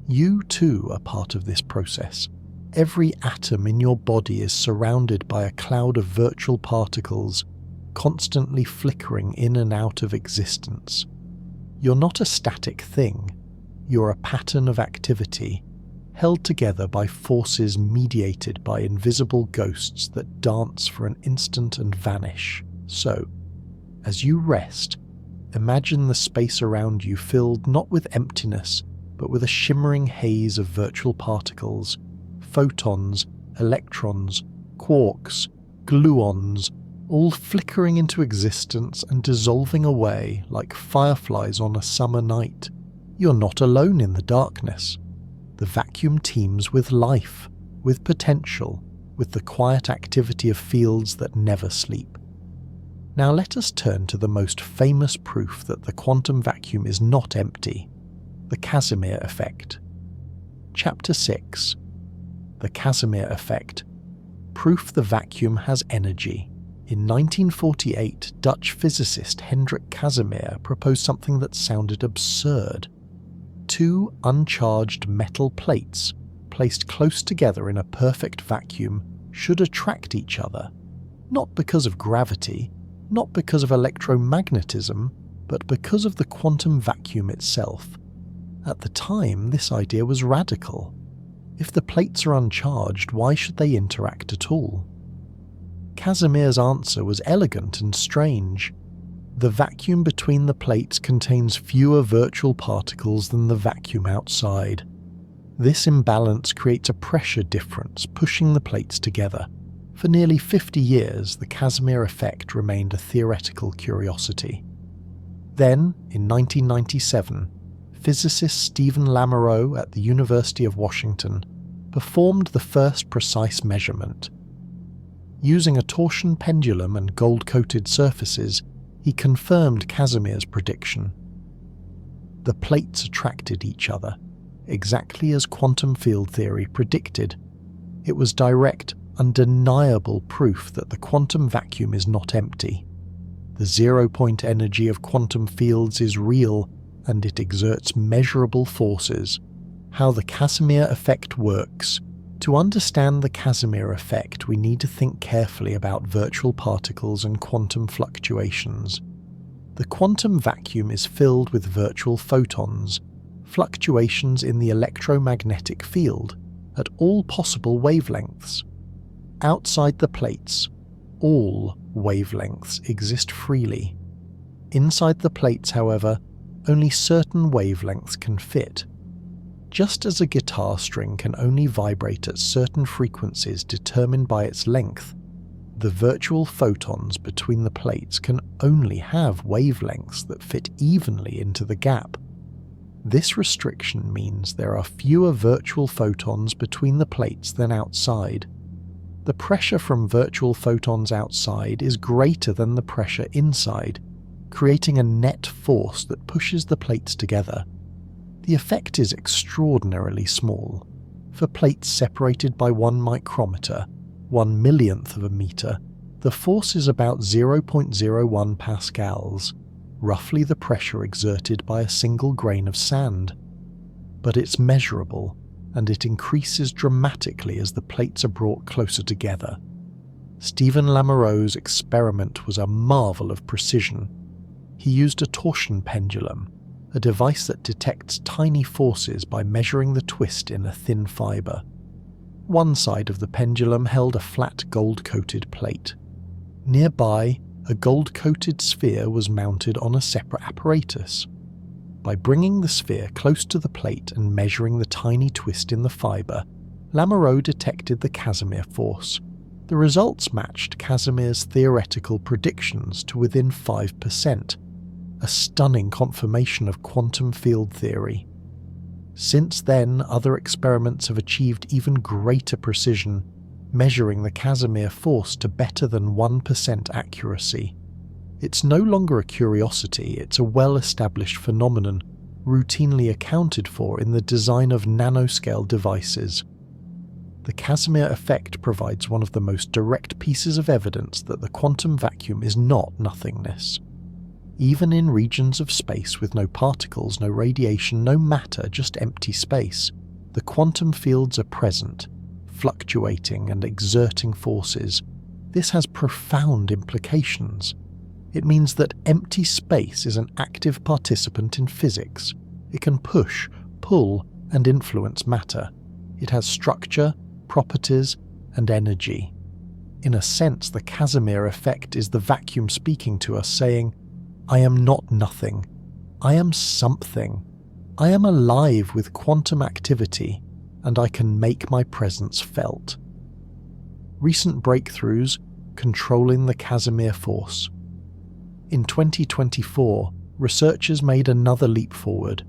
You too are part of this process. Every atom in your body is surrounded by a cloud of virtual particles, constantly flickering in and out of existence. You're not a static thing. You're a pattern of activity, held together by forces mediated by invisible ghosts that dance for an instant and vanish. So, as you rest, imagine the space around you filled not with emptiness, but with a shimmering haze of virtual particles, photons, electrons, quarks, gluons, all flickering into existence and dissolving away like fireflies on a summer night. You're not alone in the darkness. The vacuum teems with life, with potential, with the quiet activity of fields that never sleep. Now let us turn to the most famous proof that the quantum vacuum is not empty, the Casimir Effect. Chapter 6. The Casimir Effect. Proof the vacuum has energy. In 1948, Dutch physicist Hendrik Casimir proposed something that sounded absurd. Two uncharged metal plates, placed close together in a perfect vacuum, should attract each other, not because of gravity, not because of electromagnetism, but because of the quantum vacuum itself. At the time, this idea was radical. If the plates are uncharged, why should they interact at all? Casimir's answer was elegant and strange. The vacuum between the plates contains fewer virtual particles than the vacuum outside. This imbalance creates a pressure difference, pushing the plates together. For nearly 50 years, the Casimir effect remained a theoretical curiosity. Then, in 1997, physicist Stephen Lamoureux at the University of Washington performed the first precise measurement. Using a torsion pendulum and gold-coated surfaces, he confirmed Casimir's prediction. The plates attracted each other, exactly as quantum field theory predicted. It was direct, undeniable proof that the quantum vacuum is not empty. The zero-point energy of quantum fields is real, and it exerts measurable forces. How the Casimir effect works. To understand the Casimir effect, we need to think carefully about virtual particles and quantum fluctuations. The quantum vacuum is filled with virtual photons, fluctuations in the electromagnetic field, at all possible wavelengths. Outside the plates, all wavelengths exist freely. Inside the plates, however, only certain wavelengths can fit. Just as a guitar string can only vibrate at certain frequencies determined by its length, the virtual photons between the plates can only have wavelengths that fit evenly into the gap. This restriction means there are fewer virtual photons between the plates than outside. The pressure from virtual photons outside is greater than the pressure inside, creating a net force that pushes the plates together. The effect is extraordinarily small. For plates separated by 1 micrometer, 1/1,000,000th of a meter, the force is about 0.01 pascals, roughly the pressure exerted by a single grain of sand. But it's measurable, and it increases dramatically as the plates are brought closer together. Stephen Lamoureux's experiment was a marvel of precision. He used a torsion pendulum, a device that detects tiny forces by measuring the twist in a thin fibre. One side of the pendulum held a flat gold-coated plate. Nearby, a gold-coated sphere was mounted on a separate apparatus. By bringing the sphere close to the plate and measuring the tiny twist in the fibre, Lamoureux detected the Casimir force. The results matched Casimir's theoretical predictions to within 5%, a stunning confirmation of quantum field theory. Since then, other experiments have achieved even greater precision, measuring the Casimir force to better than 1% accuracy. It's no longer a curiosity, it's a well-established phenomenon, routinely accounted for in the design of nanoscale devices. The Casimir effect provides one of the most direct pieces of evidence that the quantum vacuum is not nothingness. Even in regions of space with no particles, no radiation, no matter, just empty space, the quantum fields are present, fluctuating and exerting forces. This has profound implications. It means that empty space is an active participant in physics. It can push, pull, and influence matter. It has structure, properties, and energy. In a sense, the Casimir effect is the vacuum speaking to us, saying, "I am not nothing. I am something. I am alive with quantum activity, and I can make my presence felt." Recent breakthroughs controlling the Casimir force. In 2024, researchers made another leap forward.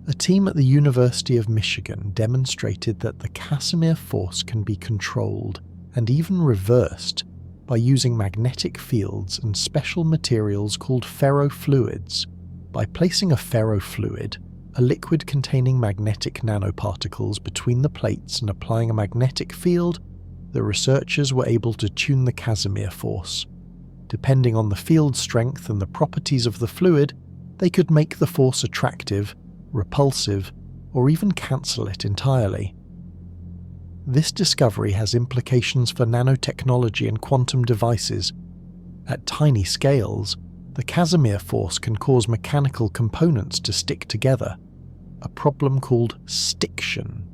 A team at the University of Michigan demonstrated that the Casimir force can be controlled and even reversed by using magnetic fields and special materials called ferrofluids. By placing a ferrofluid, a liquid containing magnetic nanoparticles, between the plates and applying a magnetic field, the researchers were able to tune the Casimir force. Depending on the field strength and the properties of the fluid, they could make the force attractive, repulsive, or even cancel it entirely. This discovery has implications for nanotechnology and quantum devices. At tiny scales, the Casimir force can cause mechanical components to stick together, a problem called stiction.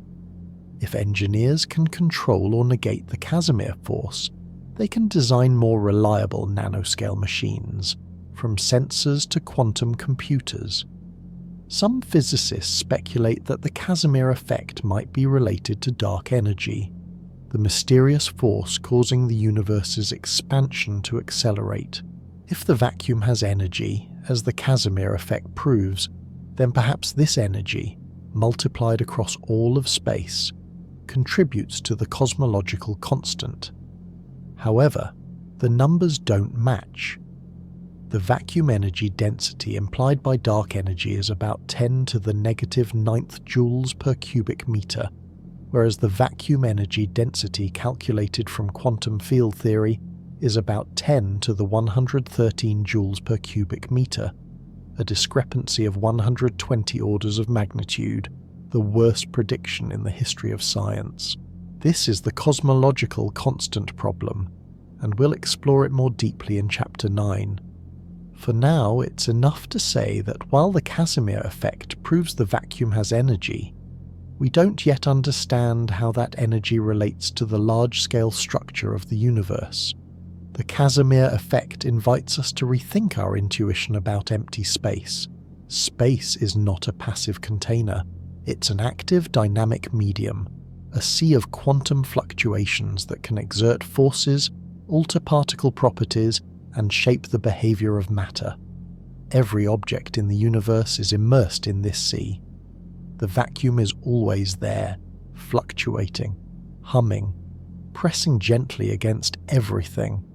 If engineers can control or negate the Casimir force, they can design more reliable nanoscale machines, from sensors to quantum computers. Some physicists speculate that the Casimir effect might be related to dark energy, the mysterious force causing the universe's expansion to accelerate. If the vacuum has energy, as the Casimir effect proves, then perhaps this energy, multiplied across all of space, contributes to the cosmological constant. However, the numbers don't match. The vacuum energy density implied by dark energy is about 10 to the negative 9th joules per cubic meter, whereas the vacuum energy density calculated from quantum field theory is about 10 to the 113 joules per cubic meter, a discrepancy of 120 orders of magnitude, the worst prediction in the history of science. This is the cosmological constant problem, and we'll explore it more deeply in Chapter 9. For now, it's enough to say that while the Casimir effect proves the vacuum has energy, we don't yet understand how that energy relates to the large-scale structure of the universe. The Casimir effect invites us to rethink our intuition about empty space. Space is not a passive container. It's an active, dynamic medium, a sea of quantum fluctuations that can exert forces, alter particle properties, and shape the behavior of matter. Every object in the universe is immersed in this sea. The vacuum is always there, fluctuating, humming, pressing gently against everything.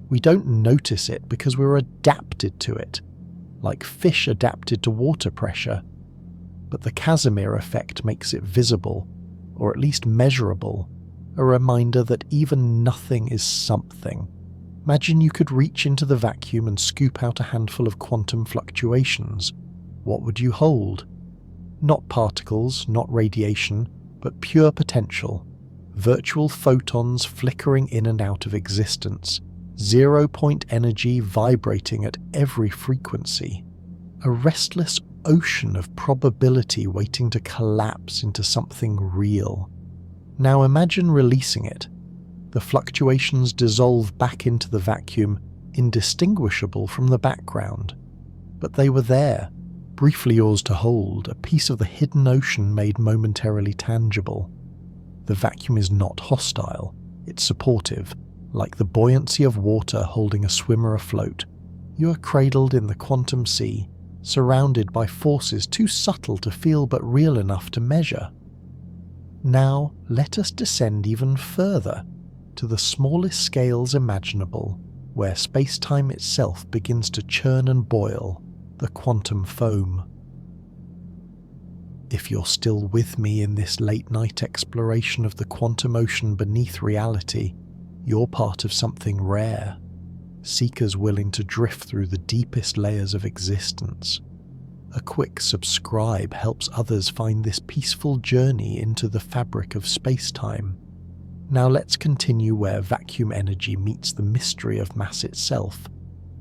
We don't notice it because we're adapted to it, like fish adapted to water pressure. But the Casimir effect makes it visible, or at least measurable, a reminder that even nothing is something. Imagine you could reach into the vacuum and scoop out a handful of quantum fluctuations. What would you hold? Not particles, not radiation, but pure potential. Virtual photons flickering in and out of existence. Zero-point energy vibrating at every frequency. A restless ocean of probability waiting to collapse into something real. Now imagine releasing it. The fluctuations dissolve back into the vacuum, indistinguishable from the background. But they were there, briefly yours to hold, a piece of the hidden ocean made momentarily tangible. The vacuum is not hostile, it's supportive, like the buoyancy of water holding a swimmer afloat. You are cradled in the quantum sea, surrounded by forces too subtle to feel but real enough to measure. Now let us descend even further, to the smallest scales imaginable, where space-time itself begins to churn and boil, the quantum foam. If you're still with me in this late-night exploration of the quantum ocean beneath reality, you're part of something rare. Seekers willing to drift through the deepest layers of existence. A quick subscribe helps others find this peaceful journey into the fabric of space-time. Now let's continue where vacuum energy meets the mystery of mass itself,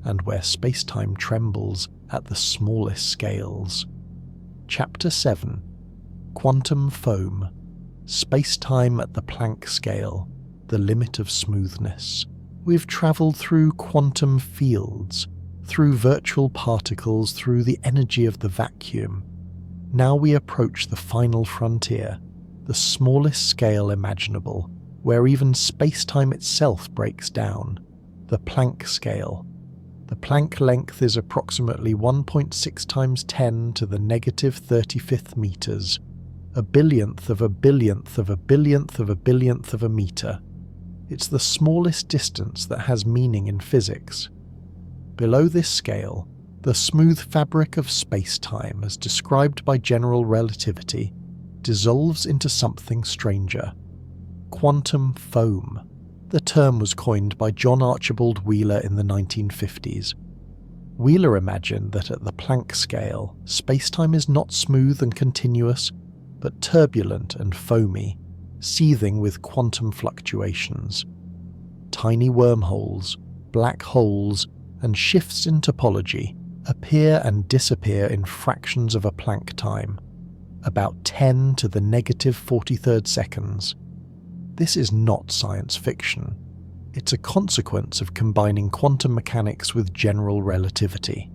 and where space-time trembles at the smallest scales. Chapter 7. Quantum Foam. Space-time at the Planck scale, the limit of smoothness. We've travelled through quantum fields, through virtual particles, through the energy of the vacuum. Now we approach the final frontier, the smallest scale imaginable, where even space-time itself breaks down, the Planck scale. The Planck length is approximately 1.6 times 10 to the negative 35th meters, a billionth of a billionth of a billionth of a billionth of a meter. It's the smallest distance that has meaning in physics. Below this scale, the smooth fabric of space-time, as described by general relativity, dissolves into something stranger. Quantum foam. The term was coined by John Archibald Wheeler in the 1950s. Wheeler imagined that at the Planck scale, space-time is not smooth and continuous, but turbulent and foamy, seething with quantum fluctuations. Tiny wormholes, black holes, and shifts in topology appear and disappear in fractions of a Planck time, about 10 to the negative 43rd seconds. This is not science fiction. It's a consequence of combining quantum mechanics with general relativity.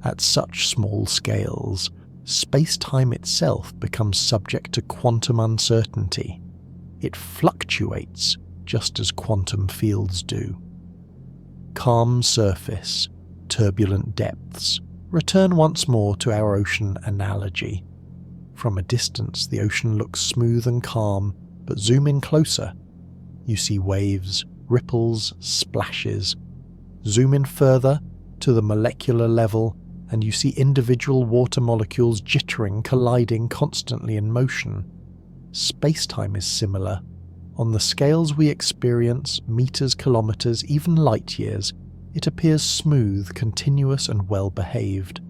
At such small scales, space-time itself becomes subject to quantum uncertainty. It fluctuates just as quantum fields do. Calm surface, turbulent depths. Return once more to our ocean analogy. From a distance, the ocean looks smooth and calm, but zoom in closer. You see waves, ripples, splashes. Zoom in further, to the molecular level, and you see individual water molecules jittering, colliding, constantly in motion. Space-time is similar. On the scales we experience, meters, kilometers, even light years, it appears smooth, continuous, and well-behaved.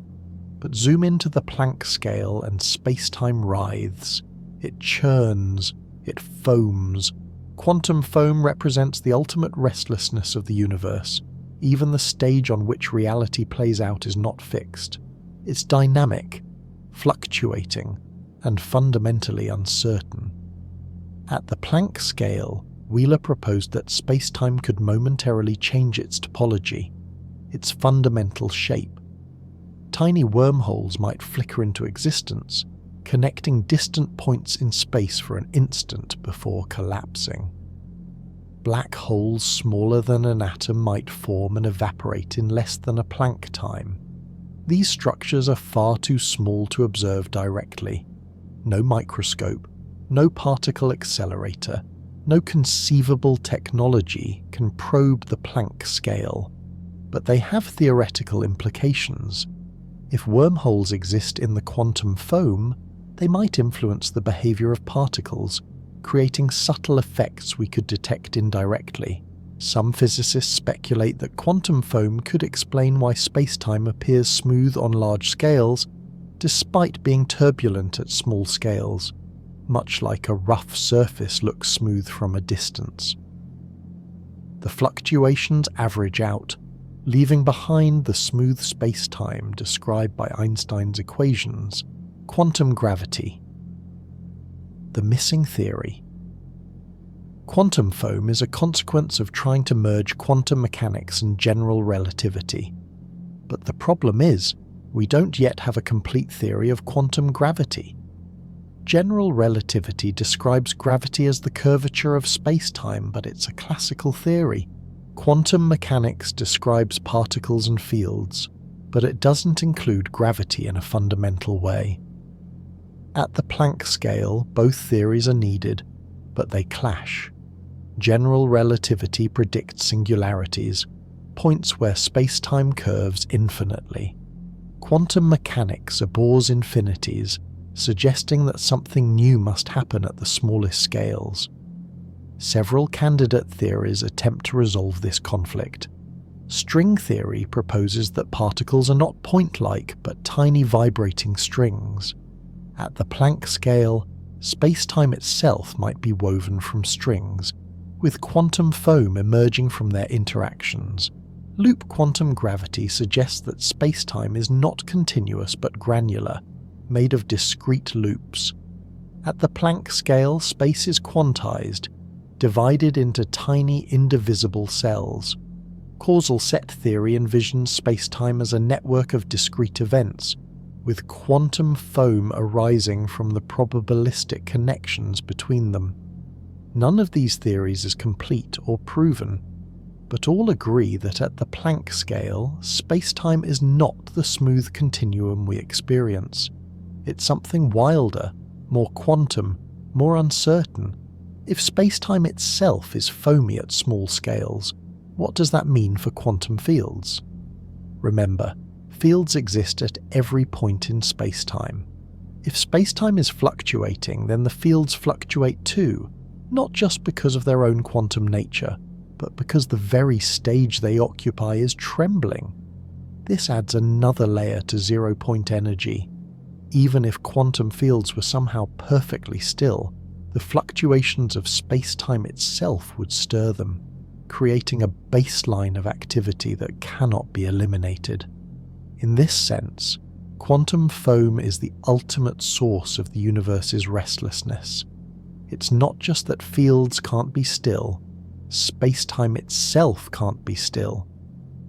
But zoom into the Planck scale and space-time writhes. It churns. It foams. Quantum foam represents the ultimate restlessness of the universe. Even the stage on which reality plays out is not fixed. It's dynamic, fluctuating, and fundamentally uncertain. At the Planck scale, Wheeler proposed that space-time could momentarily change its topology, its fundamental shape. Tiny wormholes might flicker into existence, connecting distant points in space for an instant before collapsing. Black holes smaller than an atom might form and evaporate in less than a Planck time. These structures are far too small to observe directly. No microscope, no particle accelerator, no conceivable technology can probe the Planck scale, but they have theoretical implications. If wormholes exist in the quantum foam, they might influence the behavior of particles, creating subtle effects we could detect indirectly. Some physicists speculate that quantum foam could explain why space-time appears smooth on large scales, despite being turbulent at small scales, much like a rough surface looks smooth from a distance. The fluctuations average out, leaving behind the smooth space-time described by Einstein's equations. Quantum gravity. The missing theory. Quantum foam is a consequence of trying to merge quantum mechanics and general relativity. But the problem is, we don't yet have a complete theory of quantum gravity. General relativity describes gravity as the curvature of space-time, but it's a classical theory. Quantum mechanics describes particles and fields, but it doesn't include gravity in a fundamental way. At the Planck scale, both theories are needed, but they clash. General relativity predicts singularities, points where space-time curves infinitely. Quantum mechanics abhors infinities, suggesting that something new must happen at the smallest scales. Several candidate theories attempt to resolve this conflict. String theory proposes that particles are not point-like but tiny vibrating strings. At the Planck scale, space-time itself might be woven from strings, with quantum foam emerging from their interactions. Loop quantum gravity suggests that space-time is not continuous but granular, made of discrete loops. At the Planck scale, space is quantized, divided into tiny indivisible cells. Causal set theory envisions space-time as a network of discrete events, with quantum foam arising from the probabilistic connections between them. None of these theories is complete or proven, but all agree that at the Planck scale, space-time is not the smooth continuum we experience. It's something wilder, more quantum, more uncertain. If space-time itself is foamy at small scales, what does that mean for quantum fields? Remember, fields exist at every point in space-time. If space-time is fluctuating, then the fields fluctuate too, not just because of their own quantum nature, but because the very stage they occupy is trembling. This adds another layer to zero-point energy. Even if quantum fields were somehow perfectly still, the fluctuations of space-time itself would stir them, creating a baseline of activity that cannot be eliminated. In this sense, quantum foam is the ultimate source of the universe's restlessness. It's not just that fields can't be still, space-time itself can't be still.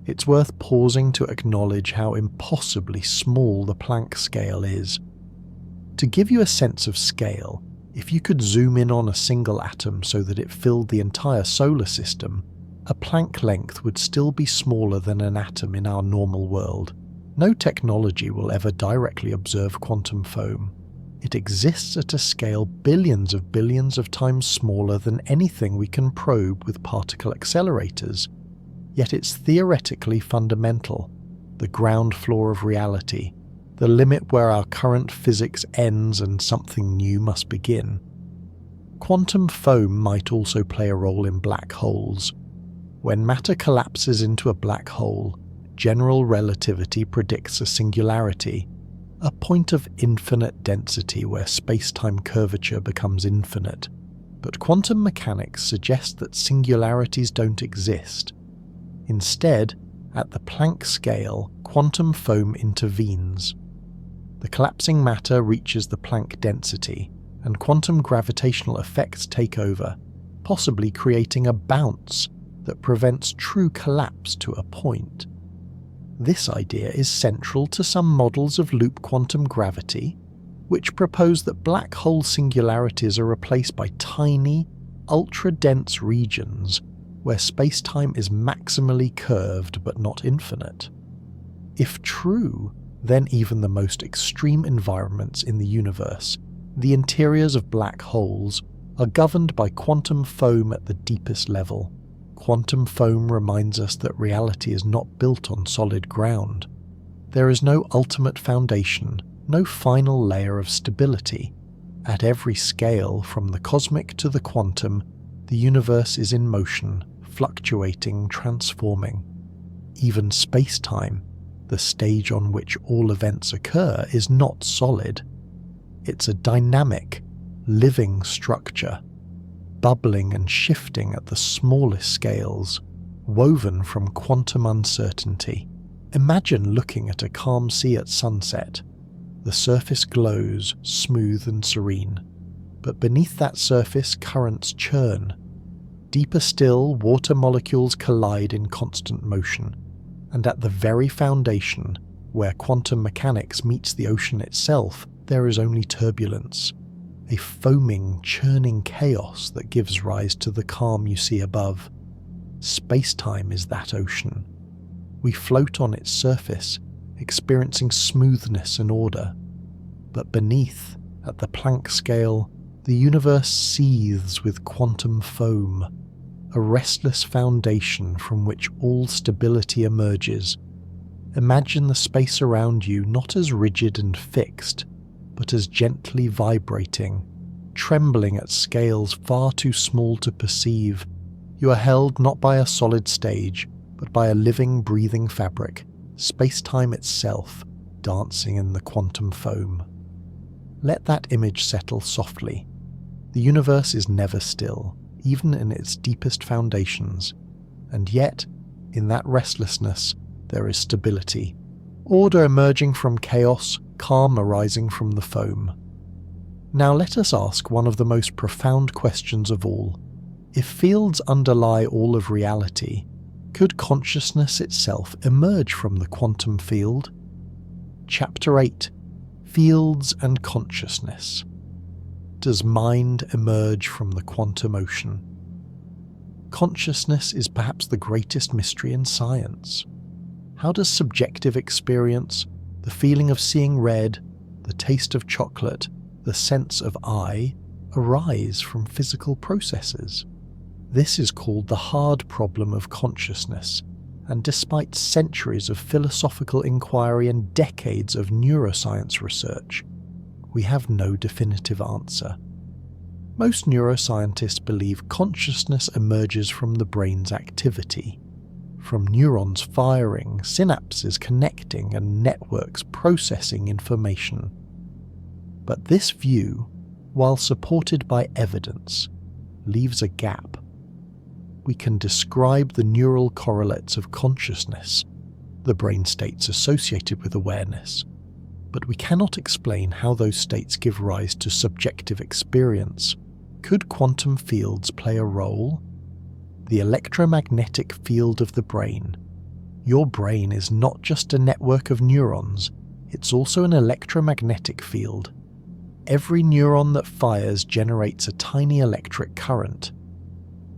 It's worth pausing to acknowledge how impossibly small the Planck scale is. To give you a sense of scale, if you could zoom in on a single atom so that it filled the entire solar system, a Planck length would still be smaller than an atom in our normal world. No technology will ever directly observe quantum foam. It exists at a scale billions of times smaller than anything we can probe with particle accelerators. Yet it's theoretically fundamental, the ground floor of reality, the limit where our current physics ends and something new must begin. Quantum foam might also play a role in black holes. When matter collapses into a black hole, general relativity predicts a singularity, a point of infinite density where space-time curvature becomes infinite. But quantum mechanics suggests that singularities don't exist. Instead, at the Planck scale, quantum foam intervenes. The collapsing matter reaches the Planck density, and quantum gravitational effects take over, possibly creating a bounce that prevents true collapse to a point. This idea is central to some models of loop quantum gravity, which propose that black hole singularities are replaced by tiny, ultra-dense regions where space-time is maximally curved but not infinite. If true, then even the most extreme environments in the universe, the interiors of black holes, are governed by quantum foam at the deepest level. Quantum foam reminds us that reality is not built on solid ground. There is no ultimate foundation, no final layer of stability. At every scale, from the cosmic to the quantum, the universe is in motion, fluctuating, transforming. Even space-time, the stage on which all events occur, is not solid. It's a dynamic, living structure, bubbling and shifting at the smallest scales, woven from quantum uncertainty. Imagine looking at a calm sea at sunset. The surface glows, smooth and serene, but beneath that surface currents churn. Deeper still, water molecules collide in constant motion, and at the very foundation, where quantum mechanics meets the ocean itself, there is only turbulence, a foaming, churning chaos that gives rise to the calm you see above. Spacetime is that ocean. We float on its surface, experiencing smoothness and order. But beneath, at the Planck scale, the universe seethes with quantum foam, a restless foundation from which all stability emerges. Imagine the space around you not as rigid and fixed, but as gently vibrating, trembling at scales far too small to perceive. You are held not by a solid stage, but by a living, breathing fabric, space-time itself, dancing in the quantum foam. Let that image settle softly. The universe is never still, even in its deepest foundations, and yet, in that restlessness, there is stability, order emerging from chaos, calm arising from the foam. Now let us ask one of the most profound questions of all. If fields underlie all of reality, could consciousness itself emerge from the quantum field? Chapter 8: Fields and Consciousness. Does mind emerge from the quantum ocean? Consciousness is perhaps the greatest mystery in science. How does subjective experience, the feeling of seeing red, the taste of chocolate, the sense of I, arise from physical processes? This is called the hard problem of consciousness, and despite centuries of philosophical inquiry and decades of neuroscience research, we have no definitive answer. Most neuroscientists believe consciousness emerges from the brain's activity, from neurons firing, synapses connecting, and networks processing information. But this view, while supported by evidence, leaves a gap. We can describe the neural correlates of consciousness, the brain states associated with awareness, but we cannot explain how those states give rise to subjective experience. Could quantum fields play a role? The electromagnetic field of the brain. Your brain is not just a network of neurons, it's also an electromagnetic field. Every neuron that fires generates a tiny electric current.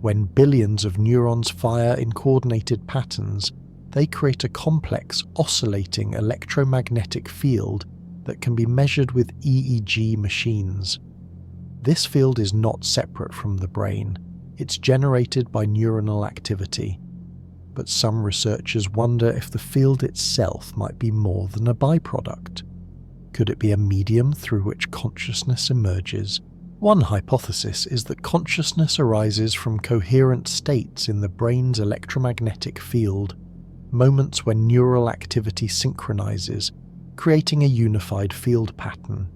When billions of neurons fire in coordinated patterns, they create a complex, oscillating electromagnetic field that can be measured with EEG machines. This field is not separate from the brain. It's generated by neuronal activity. But some researchers wonder if the field itself might be more than a byproduct. Could it be a medium through which consciousness emerges? One hypothesis is that consciousness arises from coherent states in the brain's electromagnetic field, moments when neural activity synchronizes, creating a unified field pattern.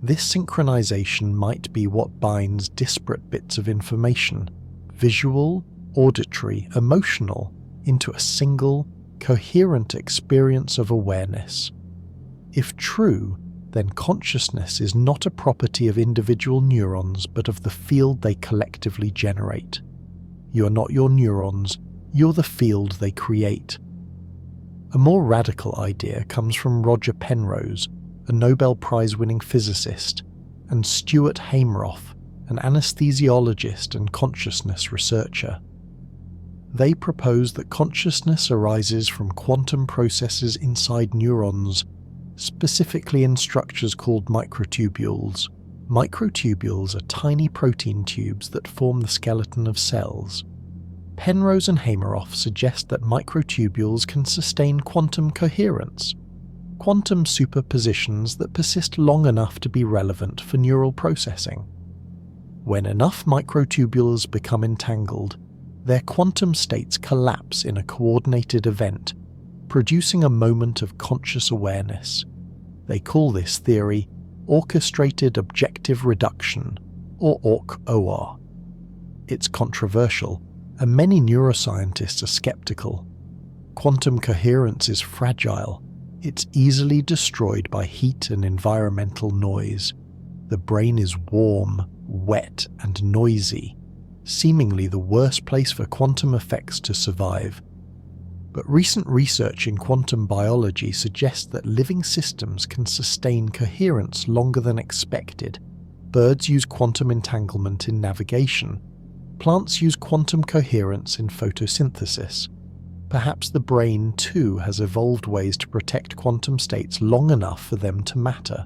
This synchronization might be what binds disparate bits of information, visual, auditory, emotional, into a single, coherent experience of awareness. If true, then consciousness is not a property of individual neurons but of the field they collectively generate. You are not your neurons, you're the field they create. A more radical idea comes from Roger Penrose, a Nobel Prize-winning physicist, and Stuart Hameroff, an anesthesiologist and consciousness researcher. They propose that consciousness arises from quantum processes inside neurons, specifically in structures called microtubules. Microtubules are tiny protein tubes that form the skeleton of cells. Penrose and Hameroff suggest that microtubules can sustain quantum coherence, quantum superpositions that persist long enough to be relevant for neural processing. When enough microtubules become entangled, their quantum states collapse in a coordinated event, producing a moment of conscious awareness. They call this theory orchestrated objective reduction, or ORC-OR. It's controversial, and many neuroscientists are skeptical. Quantum coherence is fragile. It's easily destroyed by heat and environmental noise. The brain is warm, wet, and noisy, seemingly the worst place for quantum effects to survive. But recent research in quantum biology suggests that living systems can sustain coherence longer than expected. Birds use quantum entanglement in navigation. Plants use quantum coherence in photosynthesis. Perhaps the brain too has evolved ways to protect quantum states long enough for them to matter.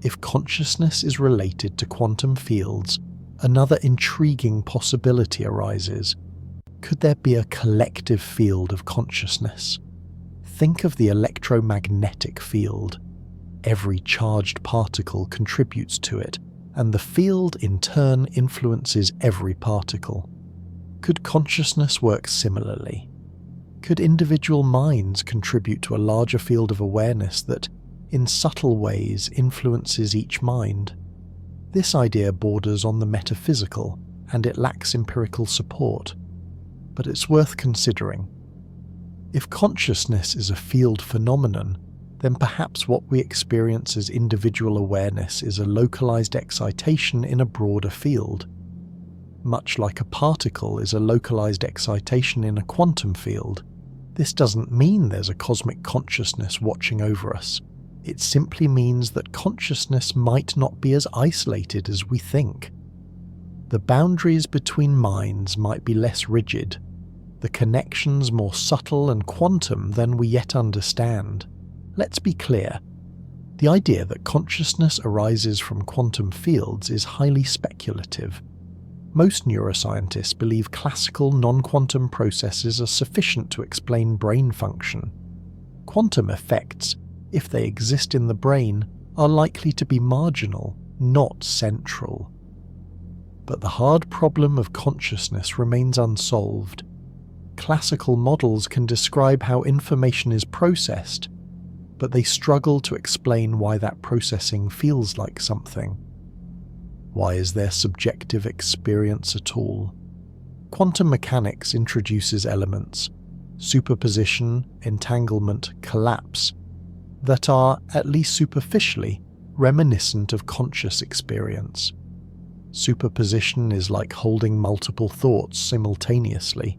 If consciousness is related to quantum fields, another intriguing possibility arises. Could there be a collective field of consciousness? Think of the electromagnetic field. Every charged particle contributes to it, and the field in turn influences every particle. Could consciousness work similarly? Could individual minds contribute to a larger field of awareness that, in subtle ways, influences each mind? This idea borders on the metaphysical, and it lacks empirical support. But it's worth considering. If consciousness is a field phenomenon, then perhaps what we experience as individual awareness is a localized excitation in a broader field. Much like a particle is a localized excitation in a quantum field, this doesn't mean there's a cosmic consciousness watching over us. It simply means that consciousness might not be as isolated as we think. The boundaries between minds might be less rigid, the connections more subtle and quantum than we yet understand. Let's be clear. The idea that consciousness arises from quantum fields is highly speculative. Most neuroscientists believe classical non-quantum processes are sufficient to explain brain function. Quantum effects, if they exist in the brain, are likely to be marginal, not central. But the hard problem of consciousness remains unsolved. Classical models can describe how information is processed, but they struggle to explain why that processing feels like something. Why is there subjective experience at all? Quantum mechanics introduces elements, superposition, entanglement, collapse, that are, at least superficially, reminiscent of conscious experience. Superposition is like holding multiple thoughts simultaneously.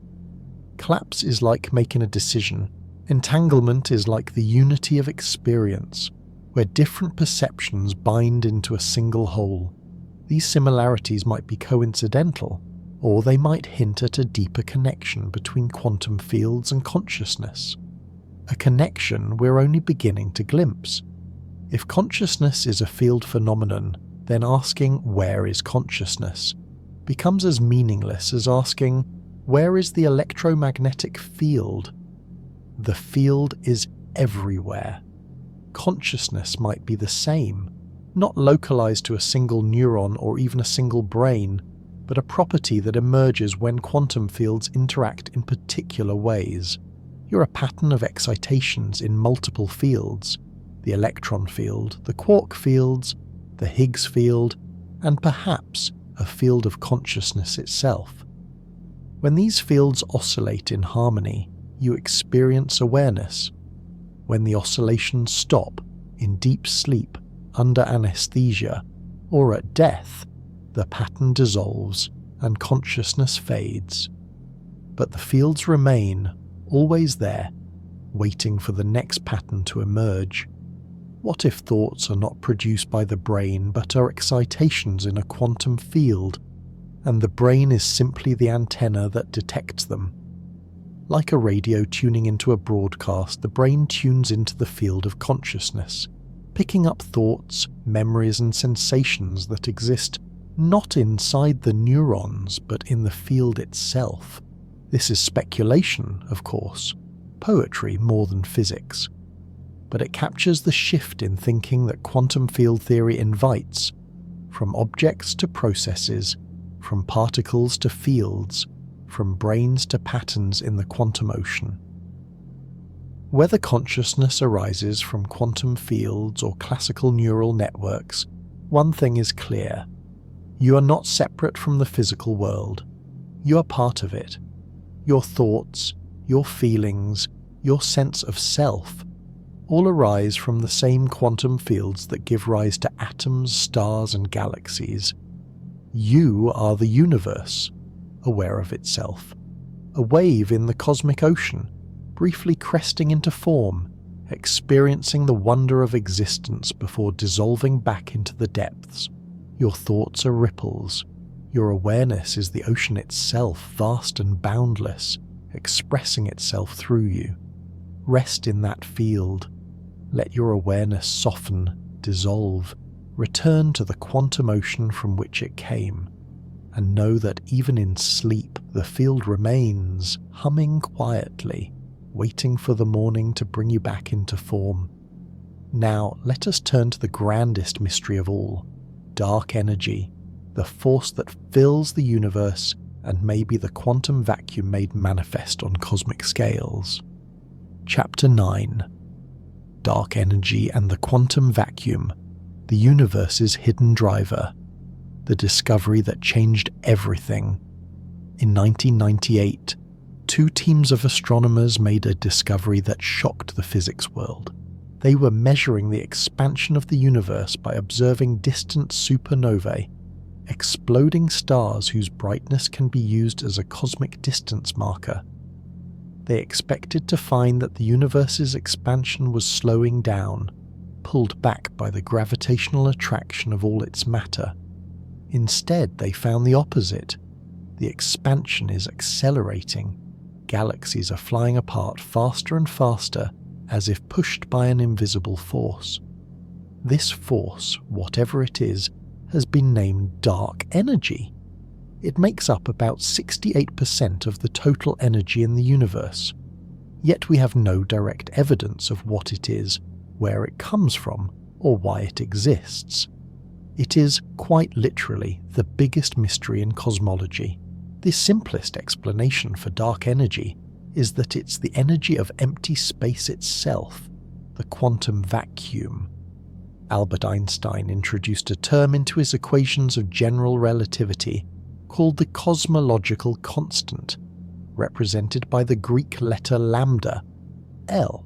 Collapse is like making a decision. Entanglement is like the unity of experience, where different perceptions bind into a single whole. These similarities might be coincidental, or they might hint at a deeper connection between quantum fields and consciousness. A connection we're only beginning to glimpse. If consciousness is a field phenomenon, then asking "where is consciousness?" becomes as meaningless as asking "where is the electromagnetic field?" The field is everywhere. Consciousness might be the same, not localized to a single neuron or even a single brain, but a property that emerges when quantum fields interact in particular ways. You're a pattern of excitations in multiple fields: the electron field, the quark fields, the Higgs field, and perhaps a field of consciousness itself. When these fields oscillate in harmony, you experience awareness. When the oscillations stop, in deep sleep, under anesthesia, or at death, the pattern dissolves and consciousness fades. But the fields remain, always there, waiting for the next pattern to emerge. What if thoughts are not produced by the brain but are excitations in a quantum field, and the brain is simply the antenna that detects them? Like a radio tuning into a broadcast, the brain tunes into the field of consciousness, picking up thoughts, memories and sensations that exist not inside the neurons but in the field itself. This is speculation, of course, poetry more than physics, but it captures the shift in thinking that quantum field theory invites, from objects to processes, from particles to fields, from brains to patterns in the quantum ocean. Whether consciousness arises from quantum fields or classical neural networks, one thing is clear: you are not separate from the physical world. You are part of it. Your thoughts, your feelings, your sense of self, all arise from the same quantum fields that give rise to atoms, stars, and galaxies. You are the universe, aware of itself, a wave in the cosmic ocean, briefly cresting into form, experiencing the wonder of existence before dissolving back into the depths. Your thoughts are ripples. Your awareness is the ocean itself, vast and boundless, expressing itself through you. Rest in that field. Let your awareness soften, dissolve, return to the quantum ocean from which it came, and know that even in sleep the field remains, humming quietly, waiting for the morning to bring you back into form. Now let us turn to the grandest mystery of all, dark energy, the force that fills the universe and may be the quantum vacuum made manifest on cosmic scales. Chapter 9. Dark Energy and the Quantum Vacuum, the universe's hidden driver, the discovery that changed everything. In 1998, two teams of astronomers made a discovery that shocked the physics world. They were measuring the expansion of the universe by observing distant supernovae, exploding stars whose brightness can be used as a cosmic distance marker. They expected to find that the universe's expansion was slowing down, pulled back by the gravitational attraction of all its matter. Instead, they found the opposite. The expansion is accelerating. Galaxies are flying apart faster and faster, as if pushed by an invisible force. This force, whatever it is, has been named dark energy. It makes up about 68% of the total energy in the universe. Yet we have no direct evidence of what it is, where it comes from, or why it exists. It is, quite literally, the biggest mystery in cosmology. The simplest explanation for dark energy is that it's the energy of empty space itself, the quantum vacuum. Albert Einstein introduced a term into his equations of general relativity called the cosmological constant, represented by the Greek letter lambda, L.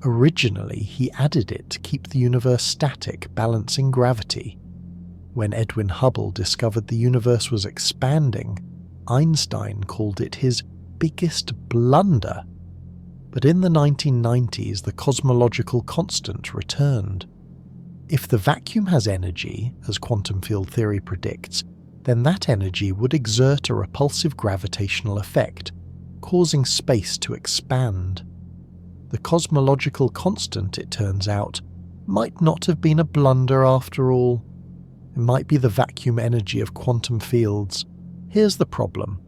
Originally, he added it to keep the universe static, balancing gravity. When Edwin Hubble discovered the universe was expanding, Einstein called it his biggest blunder. But in the 1990s, the cosmological constant returned. If the vacuum has energy, as quantum field theory predicts, then that energy would exert a repulsive gravitational effect, causing space to expand. The cosmological constant, it turns out, might not have been a blunder after all. It might be the vacuum energy of quantum fields. Here's the problem.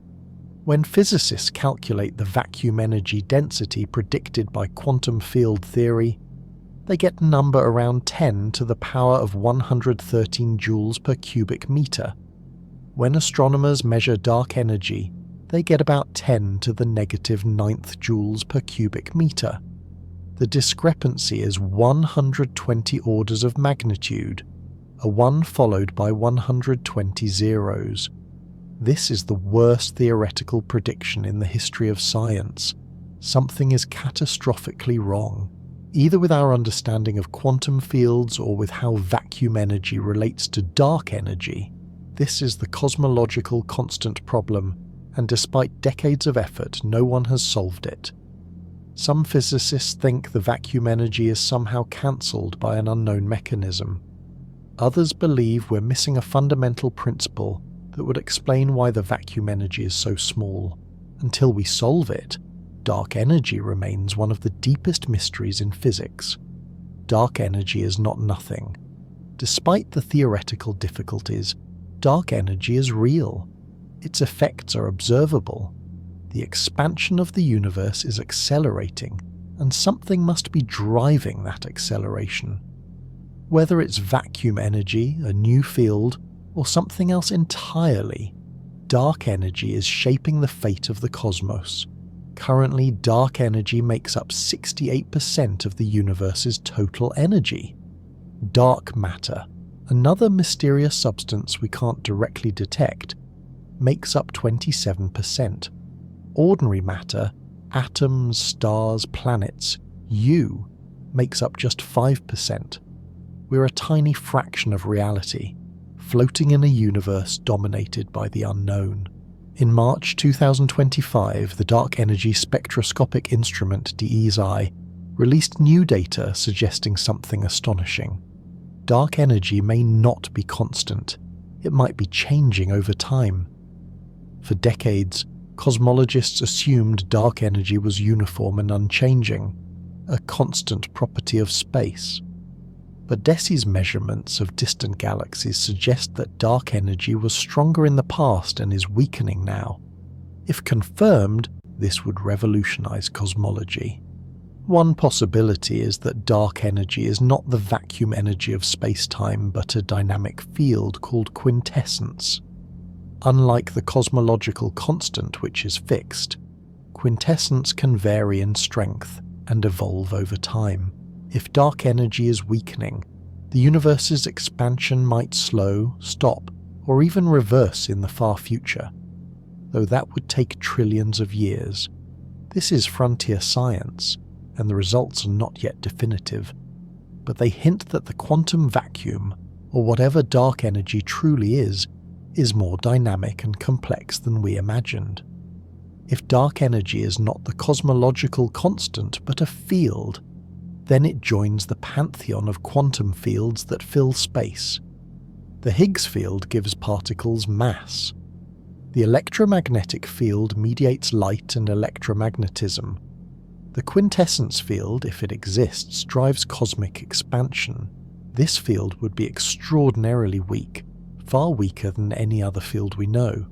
When physicists calculate the vacuum energy density predicted by quantum field theory, they get a number around 10 to the power of 113 joules per cubic meter. When astronomers measure dark energy, they get about 10 to the negative 9th joules per cubic meter. The discrepancy is 120 orders of magnitude, a 1 followed by 120 zeros. This is the worst theoretical prediction in the history of science. Something is catastrophically wrong, either with our understanding of quantum fields or with how vacuum energy relates to dark energy. This is the cosmological constant problem, and despite decades of effort, no one has solved it. Some physicists think the vacuum energy is somehow cancelled by an unknown mechanism. Others believe we're missing a fundamental principle that would explain why the vacuum energy is so small. Until we solve it, dark energy remains one of the deepest mysteries in physics. Dark energy is not nothing. Despite the theoretical difficulties, dark energy is real. Its effects are observable. The expansion of the universe is accelerating, and something must be driving that acceleration. Whether it's vacuum energy, a new field, or something else entirely, dark energy is shaping the fate of the cosmos. Currently, dark energy makes up 68% of the universe's total energy. Dark matter, another mysterious substance we can't directly detect, makes up 27%. Ordinary matter, atoms, stars, planets, makes up just 5%. We're a tiny fraction of reality, floating in a universe dominated by the unknown. In March 2025, the Dark Energy Spectroscopic Instrument DESI released new data suggesting something astonishing. Dark energy may not be constant. it might be changing over time. For decades, cosmologists assumed dark energy was uniform and unchanging, a constant property of space. But DESI's measurements of distant galaxies suggest that dark energy was stronger in the past and is weakening now. If confirmed, this would revolutionize cosmology. One possibility is that dark energy is not the vacuum energy of spacetime but a dynamic field called quintessence. Unlike the cosmological constant, which is fixed, quintessence can vary in strength and evolve over time. If dark energy is weakening, the universe's expansion might slow, stop, or even reverse in the far future, though that would take trillions of years. This is frontier science, and the results are not yet definitive, but they hint that the quantum vacuum, or whatever dark energy truly is more dynamic and complex than we imagined. If dark energy is not the cosmological constant but a field, then it joins the pantheon of quantum fields that fill space. The Higgs field gives particles mass. The electromagnetic field mediates light and electromagnetism. The quintessence field, if it exists, drives cosmic expansion. This field would be extraordinarily weak, far weaker than any other field we know.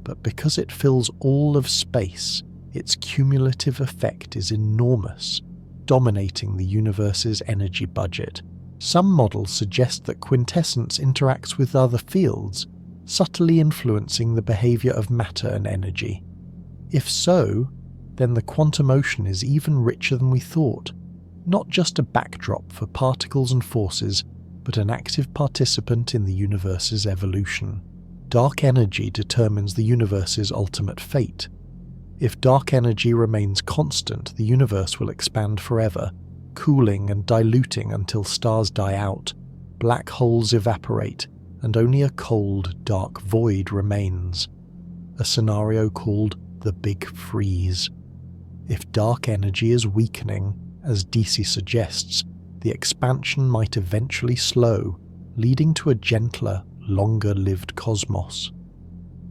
But because it fills all of space, its cumulative effect is enormous, dominating the universe's energy budget. Some models suggest that quintessence interacts with other fields, subtly influencing the behavior of matter and energy. If so, then the quantum ocean is even richer than we thought, not just a backdrop for particles and forces, but an active participant in the universe's evolution. Dark energy determines the universe's ultimate fate. If dark energy remains constant, the universe will expand forever, cooling and diluting until stars die out, black holes evaporate, and only a cold, dark void remains. A scenario called the Big Freeze. If dark energy is weakening, as DC suggests, the expansion might eventually slow, leading to a gentler, longer-lived cosmos.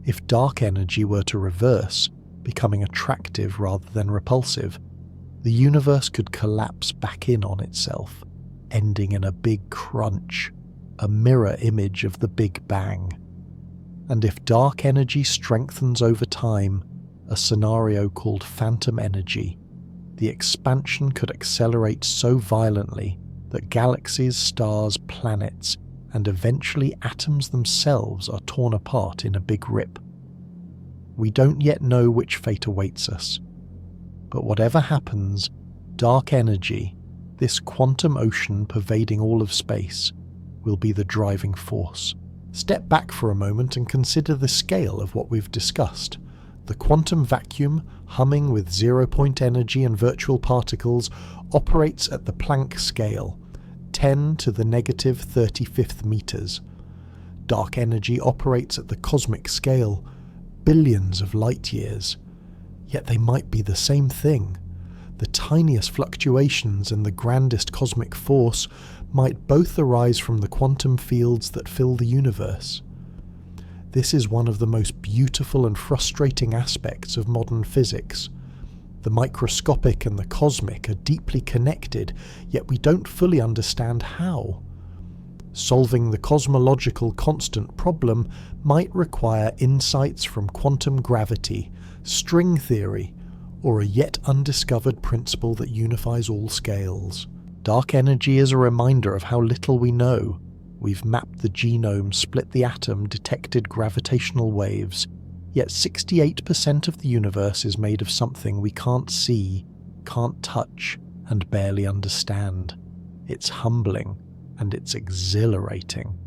If dark energy were to reverse, becoming attractive rather than repulsive, the universe could collapse back in on itself, ending in a big crunch, a mirror image of the Big Bang. And if dark energy strengthens over time, a scenario called phantom energy, the expansion could accelerate so violently that galaxies, stars, planets, and eventually atoms themselves are torn apart in a big rip. We don't yet know which fate awaits us, but whatever happens, dark energy, this quantum ocean pervading all of space, will be the driving force. Step back for a moment and consider the scale of what we've discussed. The quantum vacuum, humming with zero-point energy and virtual particles, operates at the Planck scale, 10 to the negative 35th meters. Dark energy operates at the cosmic scale, billions of light years. Yet they might be the same thing. The tiniest fluctuations in the grandest cosmic force might both arise from the quantum fields that fill the universe. This is one of the most beautiful and frustrating aspects of modern physics. The microscopic and the cosmic are deeply connected, yet we don't fully understand how. Solving the cosmological constant problem might require insights from quantum gravity, string theory, or a yet undiscovered principle that unifies all scales. Dark energy is a reminder of how little we know. We've mapped the genome, split the atom, detected gravitational waves, yet 68% of the universe is made of something we can't see, can't touch, and barely understand. It's humbling, and it's exhilarating.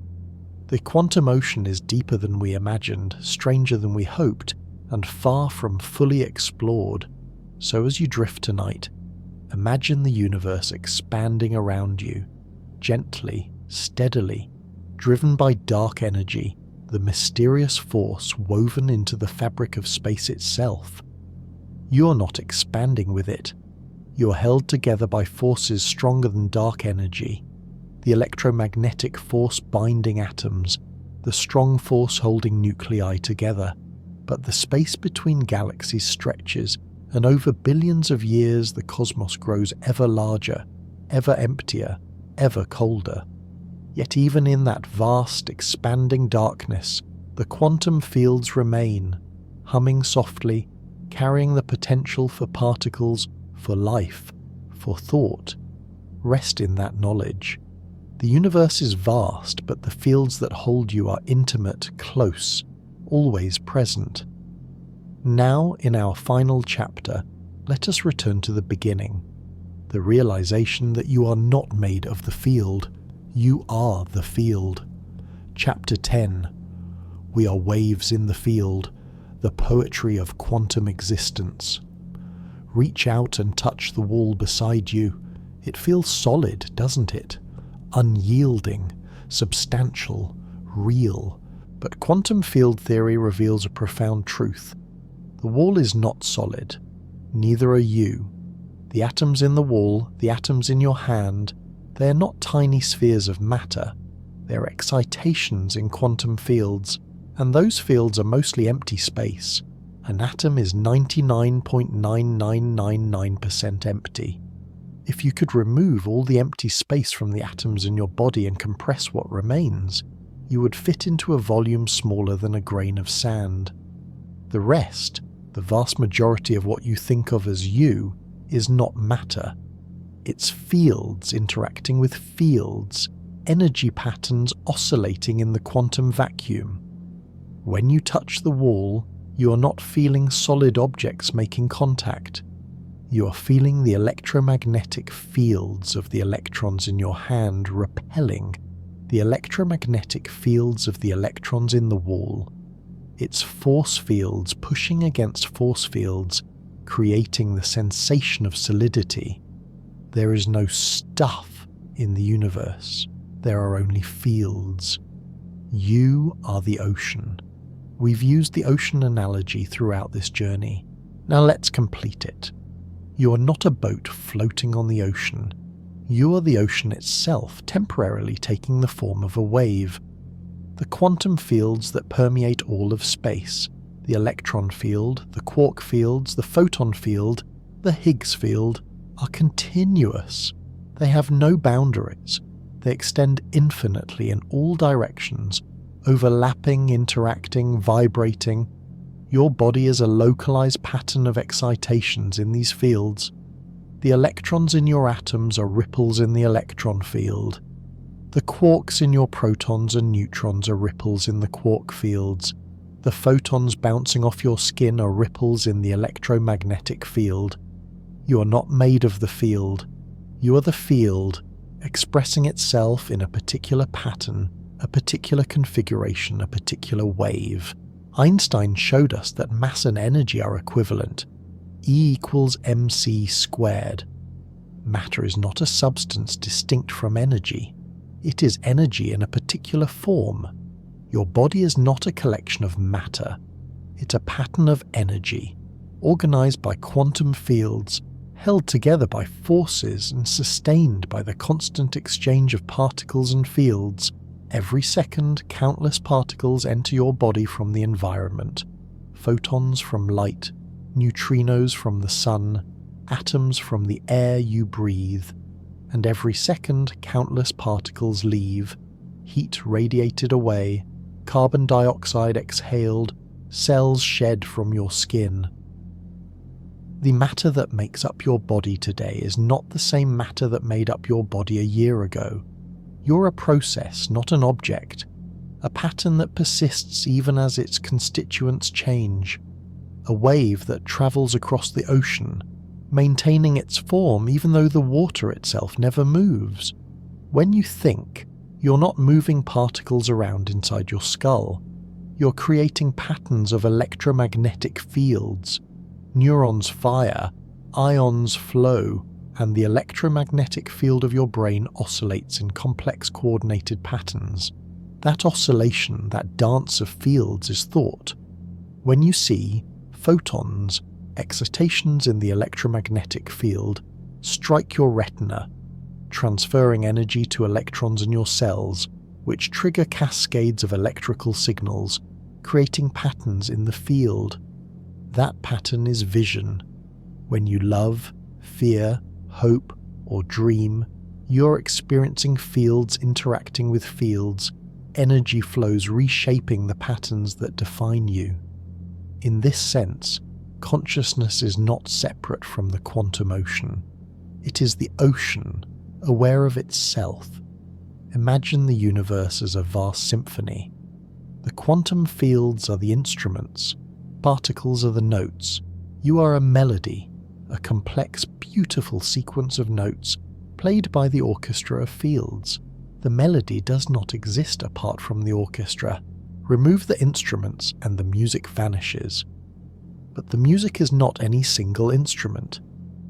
The quantum ocean is deeper than we imagined, stranger than we hoped, and far from fully explored. So as you drift tonight, imagine the universe expanding around you, gently, steadily, driven by dark energy, the mysterious force woven into the fabric of space itself. You're not expanding with it. You're held together by forces stronger than dark energy, the electromagnetic force binding atoms, the strong force holding nuclei together, but the space between galaxies stretches, and over billions of years the cosmos grows ever larger, ever emptier, ever colder. Yet even in that vast, expanding darkness, the quantum fields remain, humming softly, carrying the potential for particles, for life, for thought. Rest in that knowledge. The universe is vast, but the fields that hold you are intimate, close, always present. Now, in our final chapter, let us return to the beginning, the realization that you are not made of the field, you are the field. Chapter 10. We are waves in the field, the poetry of quantum existence. Reach out and touch the wall beside you. It feels solid, doesn't it? Unyielding, substantial, real. But quantum field theory reveals a profound truth. The wall is not solid. Neither are you. The atoms in the wall, the atoms in your hand, they are not tiny spheres of matter. They are excitations in quantum fields, and those fields are mostly empty space. An atom is 99.9999% empty. If you could remove all the empty space from the atoms in your body and compress what remains, you would fit into a volume smaller than a grain of sand. The rest, the vast majority of what you think of as you, is not matter. It's fields interacting with fields, energy patterns oscillating in the quantum vacuum. When you touch the wall, you are not feeling solid objects making contact. You are feeling the electromagnetic fields of the electrons in your hand repelling the electromagnetic fields of the electrons in the wall. It's force fields pushing against force fields, creating the sensation of solidity. There is no stuff in the universe. There are only fields. You are the ocean. We've used the ocean analogy throughout this journey. Now let's complete it. You are not a boat floating on the ocean. You are the ocean itself, temporarily taking the form of a wave. The quantum fields that permeate all of space, the electron field, the quark fields, the photon field, the Higgs field, are continuous. They have no boundaries. They extend infinitely in all directions, overlapping, interacting, vibrating. Your body is a localized pattern of excitations in these fields. The electrons in your atoms are ripples in the electron field. The quarks in your protons and neutrons are ripples in the quark fields. The photons bouncing off your skin are ripples in the electromagnetic field. You are not made of the field. You are the field, expressing itself in a particular pattern, a particular configuration, a particular wave. Einstein showed us that mass and energy are equivalent. E equals mc squared. Matter is not a substance distinct from energy. It is energy in a particular form. Your body is not a collection of matter. It's a pattern of energy, organized by quantum fields, held together by forces and sustained by the constant exchange of particles and fields. Every second, countless particles enter your body from the environment. Photons from light, neutrinos from the sun, atoms from the air you breathe. And every second, countless particles leave, heat radiated away, carbon dioxide exhaled, cells shed from your skin. The matter that makes up your body today is not the same matter that made up your body a year ago. You're a process, not an object, a pattern that persists even as its constituents change, a wave that travels across the ocean, maintaining its form even though the water itself never moves. When you think, you're not moving particles around inside your skull. You're creating patterns of electromagnetic fields. Neurons fire, ions flow, and the electromagnetic field of your brain oscillates in complex coordinated patterns. That oscillation, that dance of fields is thought. When you see photons, excitations in the electromagnetic field, strike your retina, transferring energy to electrons in your cells, which trigger cascades of electrical signals, creating patterns in the field. That pattern is vision. When you love, fear, hope, or dream, you're experiencing fields interacting with fields, energy flows reshaping the patterns that define you. In this sense, consciousness is not separate from the quantum ocean. It is the ocean, aware of itself. Imagine the universe as a vast symphony. The quantum fields are the instruments, particles are the notes. You are a melody, a complex, beautiful sequence of notes played by the orchestra of fields. The melody does not exist apart from the orchestra. Remove the instruments and the music vanishes. But the music is not any single instrument.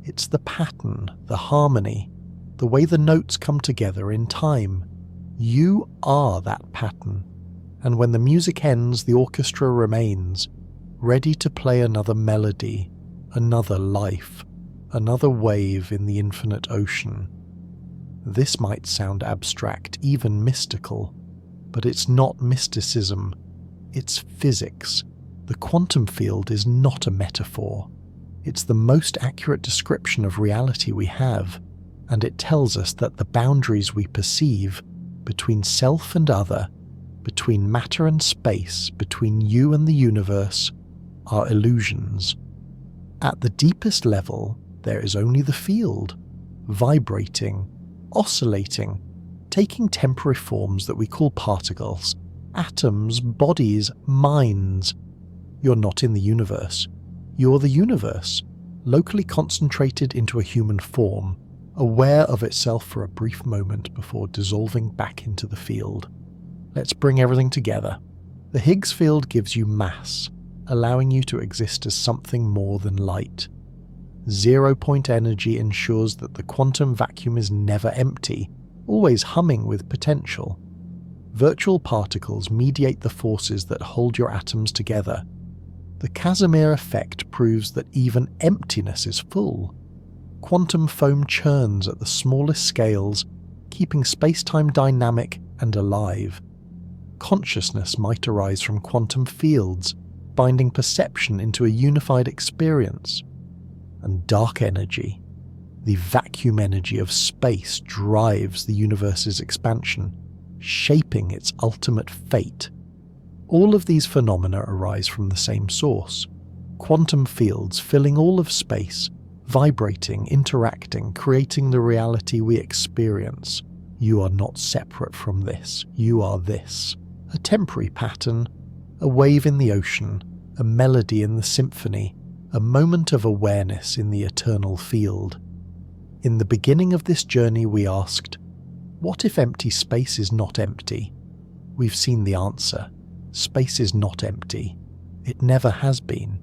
It's the pattern, the harmony, the way the notes come together in time. You are that pattern. And when the music ends, the orchestra remains, ready to play another melody, another life, another wave in the infinite ocean. This might sound abstract, even mystical, but it's not mysticism, it's physics. The quantum field is not a metaphor. It's the most accurate description of reality we have, and it tells us that the boundaries we perceive between self and other, between matter and space, between you and the universe, are illusions. At the deepest level, there is only the field, vibrating, oscillating, taking temporary forms that we call particles, atoms, bodies, minds. You're not in the universe. You're the universe, locally concentrated into a human form, aware of itself for a brief moment before dissolving back into the field. Let's bring everything together. The Higgs field gives you mass, allowing you to exist as something more than light. Zero-point energy ensures that the quantum vacuum is never empty, always humming with potential. Virtual particles mediate the forces that hold your atoms together. The Casimir Effect proves that even emptiness is full. Quantum foam churns at the smallest scales, keeping spacetime dynamic and alive. Consciousness might arise from quantum fields, binding perception into a unified experience. And dark energy, the vacuum energy of space, drives the universe's expansion, shaping its ultimate fate. All of these phenomena arise from the same source. Quantum fields filling all of space, vibrating, interacting, creating the reality we experience. You are not separate from this. You are this. A temporary pattern, a wave in the ocean, a melody in the symphony, a moment of awareness in the eternal field. In the beginning of this journey we asked, what if empty space is not empty? We've seen the answer. Space is not empty. It never has been.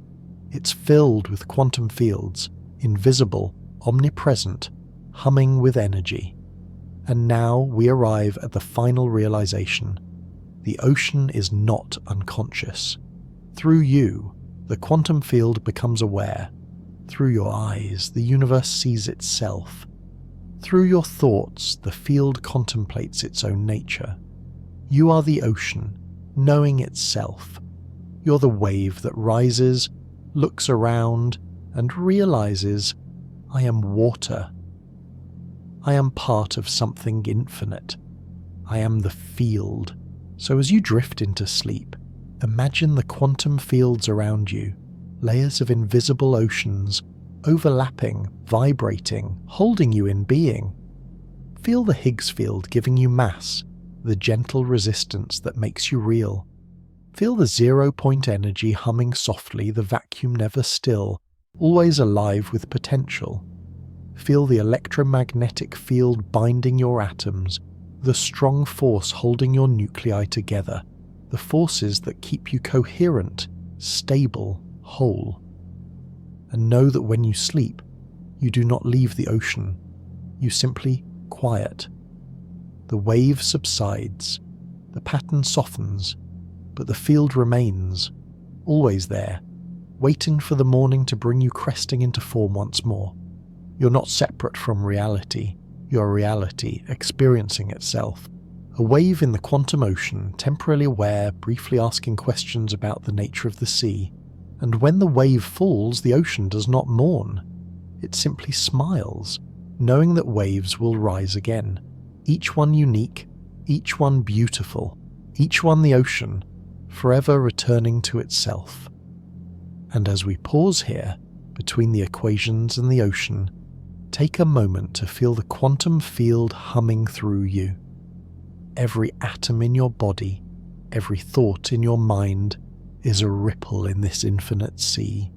It's filled with quantum fields, invisible, omnipresent, humming with energy. And now we arrive at the final realization. The ocean is not unconscious. Through you, the quantum field becomes aware. Through your eyes, the universe sees itself. Through your thoughts, the field contemplates its own nature. You are the ocean, knowing itself. You're the wave that rises, looks around, and realizes, I am water. I am part of something infinite. I am the field. So as you drift into sleep, imagine the quantum fields around you, layers of invisible oceans, overlapping, vibrating, holding you in being. Feel the Higgs field giving you mass, the gentle resistance that makes you real. Feel the zero-point energy humming softly, the vacuum never still, always alive with potential. Feel the electromagnetic field binding your atoms, the strong force holding your nuclei together, the forces that keep you coherent, stable, whole. And know that when you sleep, you do not leave the ocean. You simply quiet. The wave subsides, the pattern softens, but the field remains, always there, waiting for the morning to bring you cresting into form once more. You're not separate from reality. Your reality experiencing itself. A wave in the quantum ocean, temporarily aware, briefly asking questions about the nature of the sea. And when the wave falls, the ocean does not mourn. It simply smiles, knowing that waves will rise again. Each one unique, each one beautiful, each one the ocean, forever returning to itself. And as we pause here, between the equations and the ocean, take a moment to feel the quantum field humming through you. Every atom in your body, every thought in your mind is a ripple in this infinite sea.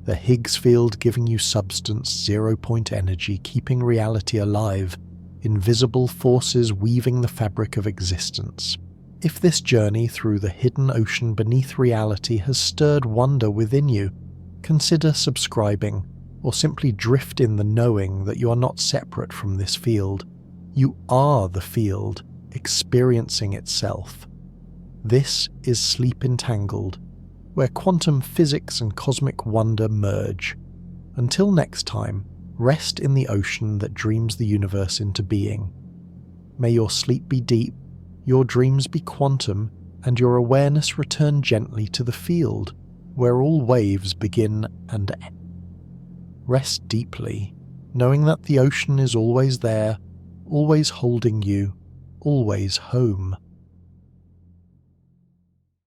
The Higgs field giving you substance, 0-point energy, keeping reality alive, invisible forces weaving the fabric of existence. If this journey through the hidden ocean beneath reality has stirred wonder within you, consider subscribing, or simply drift in the knowing that you are not separate from this field. You are the field, experiencing itself. This is Sleep Entangled, where quantum physics and cosmic wonder merge. Until next time, rest in the ocean that dreams the universe into being. May your sleep be deep, your dreams be quantum, and your awareness return gently to the field, where all waves begin and end. Rest deeply, knowing that the ocean is always there, always holding you, always home.